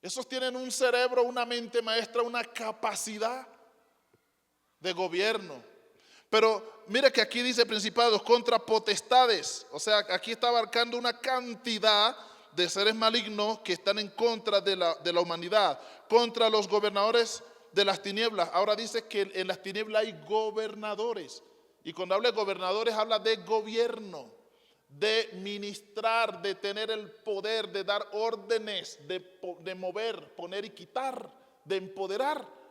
Esos tienen un cerebro, una mente maestra, una capacidad de gobierno. Pero mire que aquí dice principados contra potestades. O sea, aquí está abarcando una cantidad de seres malignos que están en contra de la humanidad. Contra los gobernadores de las tinieblas. Ahora dice que en las tinieblas hay gobernadores. Y cuando habla de gobernadores habla de gobierno, de ministrar, de tener el poder, de dar órdenes, de mover, poner y quitar, de empoderar.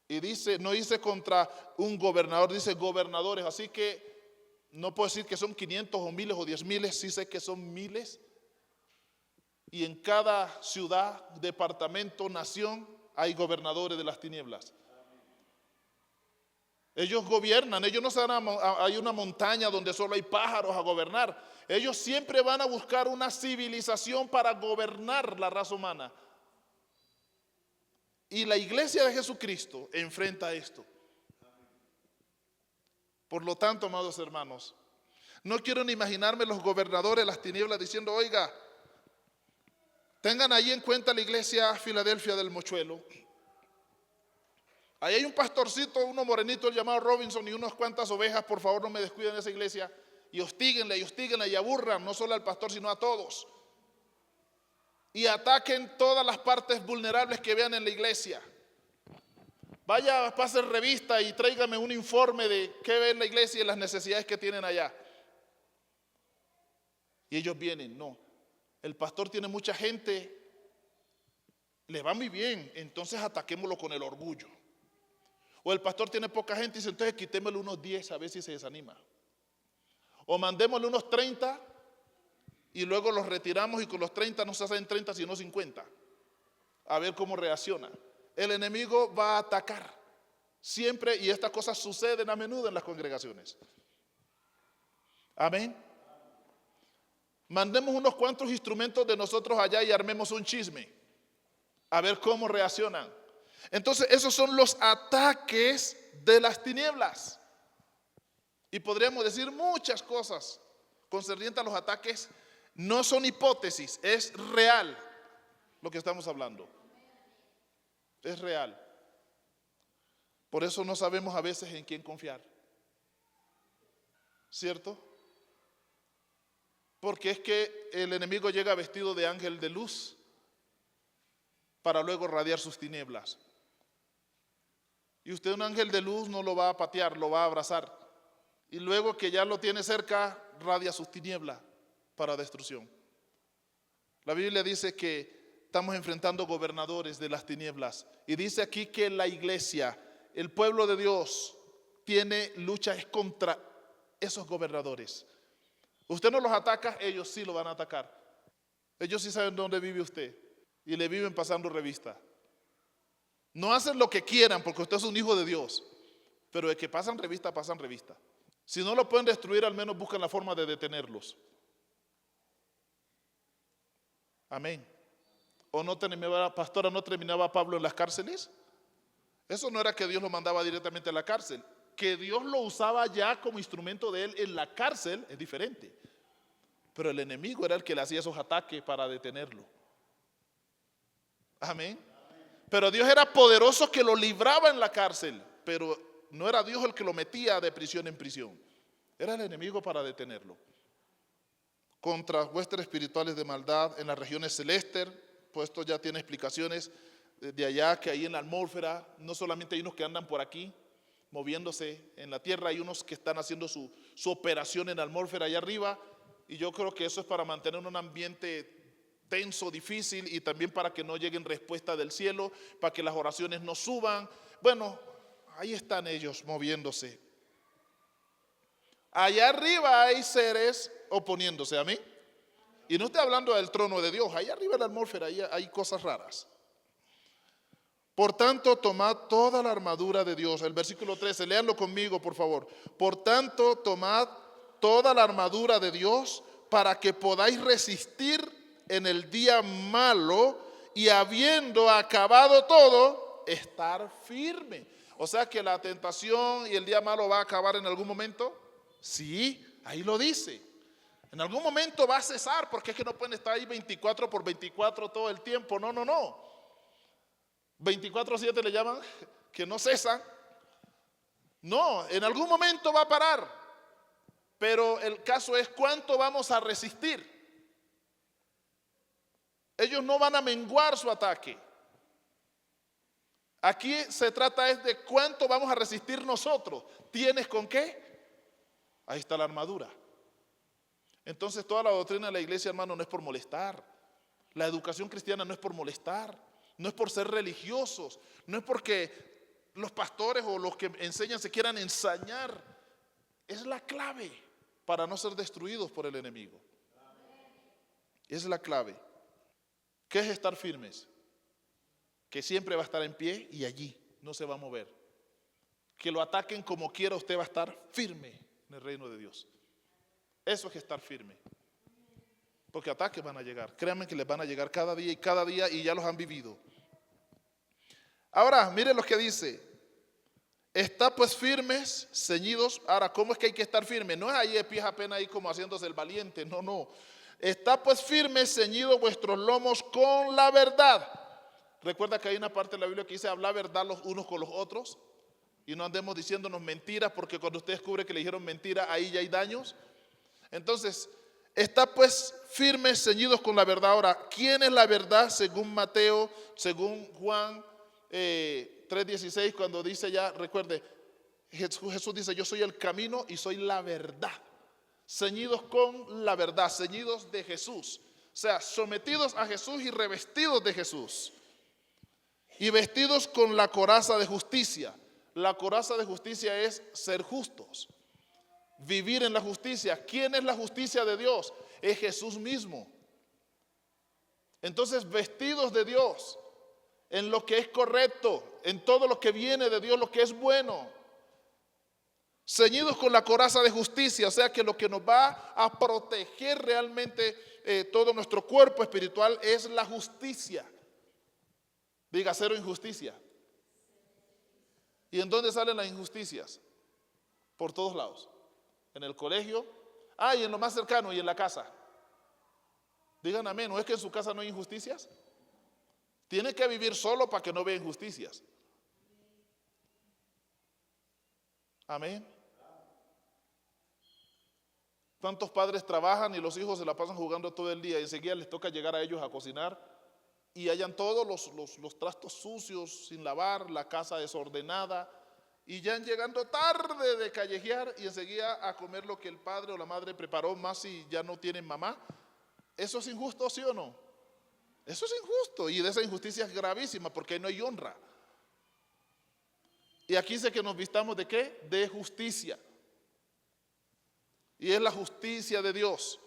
Y dice, no dice contra un gobernador, dice gobernadores. Así que no puedo decir que son 500 o miles o 10,000, sí sé que son miles. Y en cada ciudad, departamento, nación, hay gobernadores de las tinieblas. Ellos gobiernan, ellos no se van hay una montaña donde solo hay pájaros a gobernar. Ellos siempre van a buscar una civilización para gobernar la raza humana. Y la iglesia de Jesucristo enfrenta esto. Por lo tanto, amados hermanos, no quiero ni imaginarme los gobernadores de las tinieblas diciendo, oiga, tengan ahí en cuenta la iglesia Filadelfia del Mochuelo. Ahí hay un pastorcito, uno morenito llamado Robinson y unas cuantas ovejas, por favor no me descuiden de esa iglesia. Y hostíguenle y aburran, no solo al pastor sino a todos. Y ataquen todas las partes vulnerables que vean en la iglesia. Vaya, pase revista y tráigame un informe de qué ve en la iglesia y las necesidades que tienen allá. Y ellos vienen, no. El pastor tiene mucha gente, le va muy bien, entonces ataquémoslo con el orgullo. O el pastor tiene poca gente y dice, entonces quitémosle unos 10 a ver si se desanima. O mandémosle unos 30 y luego los retiramos y con los 30 no se hacen 30 sino 50. A ver cómo reacciona. El enemigo va a atacar siempre y estas cosas suceden a menudo en las congregaciones. Amén. Mandemos unos cuantos instrumentos de nosotros allá y armemos un chisme. A ver cómo reaccionan. Entonces esos son los ataques de las tinieblas. Y podríamos decir muchas cosas concernientes a los ataques. No son hipótesis, es real. lo que estamos hablando. Es real. Por eso no sabemos a veces en quién confiar. ¿Cierto? Porque es que el enemigo llega vestido de ángel de luz para luego radiar sus tinieblas. Y usted un ángel de luz no lo va a patear, lo va a abrazar. Y luego que ya lo tiene cerca, radia sus tinieblas para destrucción. La Biblia dice que estamos enfrentando gobernadores de las tinieblas. Y dice aquí que la iglesia, el pueblo de Dios, tiene lucha es contra esos gobernadores. Usted no los ataca, ellos sí lo van a atacar. Ellos sí saben dónde vive usted y le viven pasando revista. No hacen lo que quieran porque usted es un hijo de Dios, pero de que pasan revista, pasan revista. Si no lo pueden destruir, al menos buscan la forma de detenerlos. Amén. ¿O no terminaba, pastora, no terminaba Pablo en las cárceles? Eso no era que Dios lo mandaba directamente a la cárcel. Que Dios lo usaba ya como instrumento de él en la cárcel es diferente. Pero el enemigo era el que le hacía esos ataques para detenerlo. Amén. Pero Dios era poderoso que lo libraba en la cárcel. Pero no era Dios el que lo metía de prisión en prisión. Era el enemigo para detenerlo. Contra huestes espirituales de maldad en las regiones celestes. Pues esto ya tiene explicaciones de allá, que ahí en la atmósfera no solamente hay unos que andan por aquí moviéndose en la tierra, hay unos que están haciendo su operación en la atmósfera allá arriba, y yo creo que eso es para mantener un ambiente tenso, difícil, y también para que no lleguen respuestas del cielo, para que las oraciones no suban. Bueno, ahí están ellos moviéndose. Allá arriba hay seres oponiéndose a mí, y no estoy hablando del trono de Dios, allá arriba en la atmósfera hay cosas raras. Por tanto, tomad toda la armadura de Dios. El versículo 13, léanlo conmigo, por favor. Por tanto, tomad toda la armadura de Dios para que podáis resistir en el día malo y habiendo acabado todo, estar firme. O sea que la tentación y el día malo va a acabar en algún momento. Sí, ahí lo dice. En algún momento va a cesar, porque es que no pueden estar ahí 24 por 24 todo el tiempo. No. 24/7 le llaman, que no cesan. No, en algún momento va a parar. Pero el caso es cuánto vamos a resistir. Ellos no van a menguar su ataque. Aquí se trata es de cuánto vamos a resistir nosotros. ¿Tienes con qué? Ahí está la armadura. Entonces toda la doctrina de la iglesia, hermano, no es por molestar. La educación cristiana no es por molestar. No es por ser religiosos, no es porque los pastores o los que enseñan se quieran ensañar. Es la clave para no ser destruidos por el enemigo. Es la clave. ¿Qué es estar firmes? Que siempre va a estar en pie y allí no se va a mover. Que lo ataquen como quiera, usted va a estar firme en el reino de Dios. Eso es estar firme. Porque ataques van a llegar. Créanme que les van a llegar cada día y ya los han vivido. Ahora, miren lo que dice. Está pues firmes, ceñidos. Ahora, ¿cómo es que hay que estar firmes? No es ahí de pies apenas ahí como haciéndose el valiente. No. Está pues firmes, ceñidos vuestros lomos con la verdad. Recuerda que hay una parte de la Biblia que dice habla verdad los unos con los otros. Y no andemos diciéndonos mentiras, porque cuando usted descubre que le dijeron mentira, ahí ya hay daños. Entonces, está pues firmes, ceñidos con la verdad. Ahora, ¿quién es la verdad? Según Mateo, según Juan 3:16, cuando dice ya, recuerde, Jesús dice, yo soy el camino y soy la verdad. Ceñidos con la verdad, ceñidos de Jesús. O sea, sometidos a Jesús y revestidos de Jesús. Y vestidos con la coraza de justicia. La coraza de justicia es ser justos. Vivir en la justicia. ¿Quién es la justicia de Dios? Es Jesús mismo. Entonces, vestidos de Dios en lo que es correcto, en todo lo que viene de Dios, lo que es bueno. Ceñidos con la coraza de justicia, o sea que lo que nos va a proteger realmente todo nuestro cuerpo espiritual es la justicia. Diga, cero injusticia. ¿Y en dónde salen las injusticias? Por todos lados. En el colegio, y en lo más cercano, y en la casa. Digan amén, ¿no es que en su casa no hay injusticias? Tiene que vivir solo para que no vea injusticias. Amén. ¿Cuántos padres trabajan y los hijos se la pasan jugando todo el día y enseguida les toca llegar a ellos a cocinar y hayan todos los trastos sucios sin lavar, la casa desordenada y ya llegando tarde de callejear y enseguida a comer lo que el padre o la madre preparó, más si ya no tienen mamá? ¿Eso es injusto, sí o no? Eso es injusto, y de esa injusticia es gravísima porque no hay honra. Y aquí dice que nos vistamos ¿de qué? De justicia. Y es la justicia de Dios.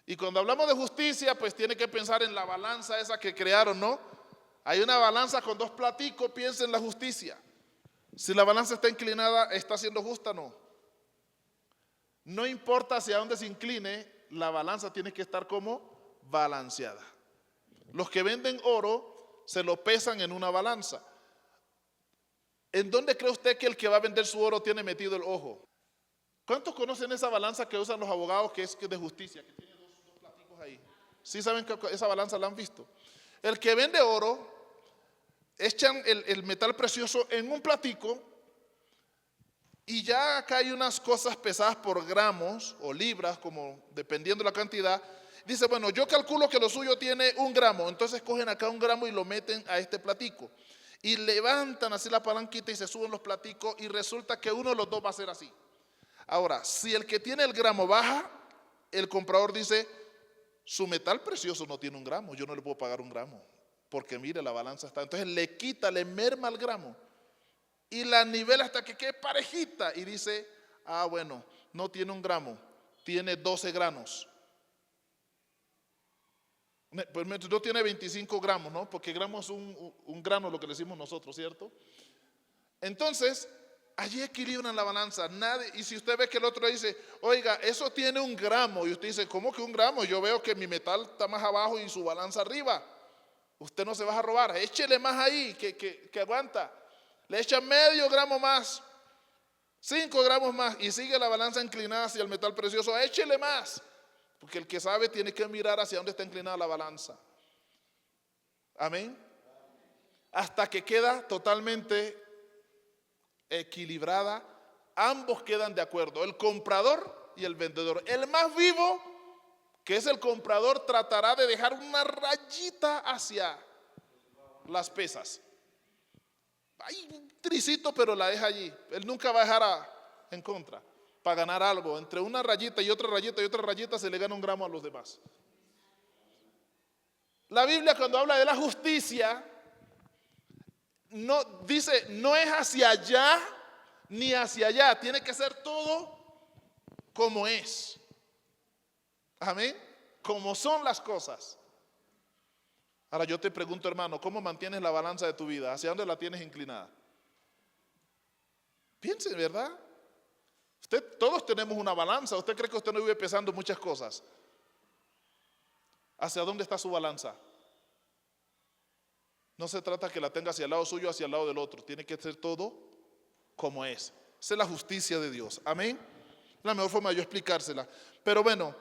Y cuando hablamos de justicia, pues tiene que pensar en la balanza esa que crearon, ¿no? Hay una balanza con dos platicos, piensa en la justicia. Si la balanza está inclinada, ¿está siendo justa o no? No importa hacia dónde se incline, la balanza tiene que estar como balanceada. Los que venden oro se lo pesan en una balanza. ¿En dónde cree usted que el que va a vender su oro tiene metido el ojo? ¿Cuántos conocen esa balanza que usan los abogados que es de justicia, que tiene dos platicos ahí? ¿Sí saben que esa balanza la han visto? El que vende oro, echan el metal precioso en un platico y ya acá hay unas cosas pesadas por gramos o libras, como dependiendo la cantidad. Dice, bueno, yo calculo que lo suyo tiene 1 gramo, entonces cogen acá 1 gramo y lo meten a este platico. Y levantan así la palanquita y se suben los platicos y resulta que uno de los dos va a ser así. Ahora, si el que tiene el gramo baja, el comprador dice, su metal precioso no tiene 1 gramo, yo no le puedo pagar 1 gramo, porque mire, la balanza está. Entonces le quita, le merma el gramo y la nivela hasta que quede parejita y dice, ah, bueno, no tiene 1 gramo, tiene 12 granos. Pues no tiene 25 gramos, ¿no? Porque gramo es un grano, lo que le decimos nosotros, ¿cierto? Entonces, allí equilibran la balanza. Y si usted ve que el otro dice, oiga, eso tiene 1 gramo, y usted dice, ¿cómo que 1 gramo? Yo veo que mi metal está más abajo y su balanza arriba. Usted no se va a robar, échele más ahí, que aguanta. Le echa medio gramo más, 5 gramos más, y sigue la balanza inclinada hacia el metal precioso, échele más. Porque el que sabe tiene que mirar hacia dónde está inclinada la balanza. Amén. Hasta que queda totalmente equilibrada, ambos quedan de acuerdo, el comprador y el vendedor. El más vivo, que es el comprador, tratará de dejar una rayita hacia las pesas. Hay un tricito, pero la deja allí. Él nunca va a dejar en contra. Para ganar algo, entre una rayita y otra rayita se le gana 1 gramo a los demás. La Biblia, cuando habla de la justicia, no dice, no es hacia allá ni hacia allá, tiene que ser todo como es. Amén. Como son las cosas. Ahora yo te pregunto, hermano, ¿cómo mantienes la balanza de tu vida? ¿Hacia dónde la tienes inclinada? Piense, ¿verdad? Todos tenemos una balanza. ¿Usted cree que usted no vive pesando muchas cosas? ¿Hacia dónde está su balanza? No se trata que la tenga hacia el lado suyo o hacia el lado del otro. Tiene que ser todo como es. Esa es la justicia de Dios. Amén. La mejor forma de yo explicársela. Pero bueno,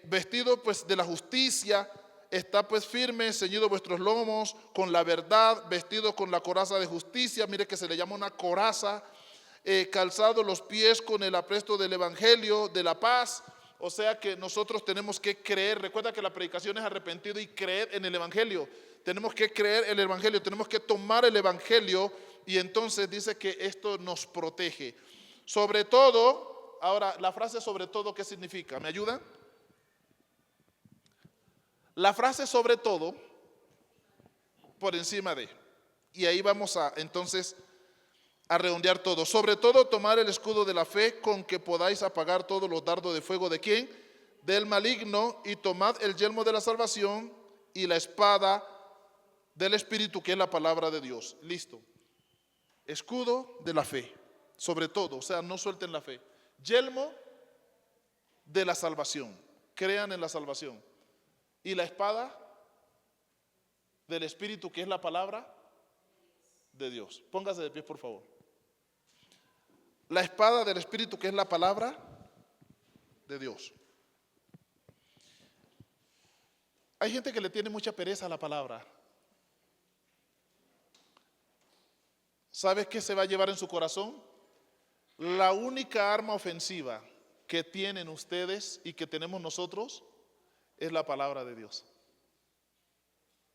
vestido pues de la justicia, está pues firme, ceñido vuestros lomos con la verdad, vestido con la coraza de justicia. Mire que se le llama una coraza. Calzado los pies con el apresto del evangelio de la paz. O sea que nosotros tenemos que creer. Recuerda que la predicación es arrepentido y creer en el evangelio. Tenemos que creer en el evangelio, tenemos que tomar el evangelio, y entonces dice que esto nos protege. Sobre todo, ahora la frase sobre todo, ¿qué significa? ¿Me ayudan? La frase sobre todo, por encima de, y ahí vamos a entonces a redondear todo. Sobre todo, tomar el escudo de la fe, con que podáis apagar todos los dardos de fuego. ¿De quién? Del maligno. Y tomad el yelmo de la salvación y la espada del Espíritu, que es la palabra de Dios. Listo. Escudo de la fe, sobre todo, o sea, no suelten la fe. Yelmo de la salvación, crean en la salvación. Y la espada del Espíritu, que es la palabra de Dios. Póngase de pie, por favor. La espada del Espíritu, que es la palabra de Dios. Hay gente que le tiene mucha pereza a la palabra. ¿Sabes qué se va a llevar en su corazón? La única arma ofensiva que tienen ustedes y que tenemos nosotros es la palabra de Dios.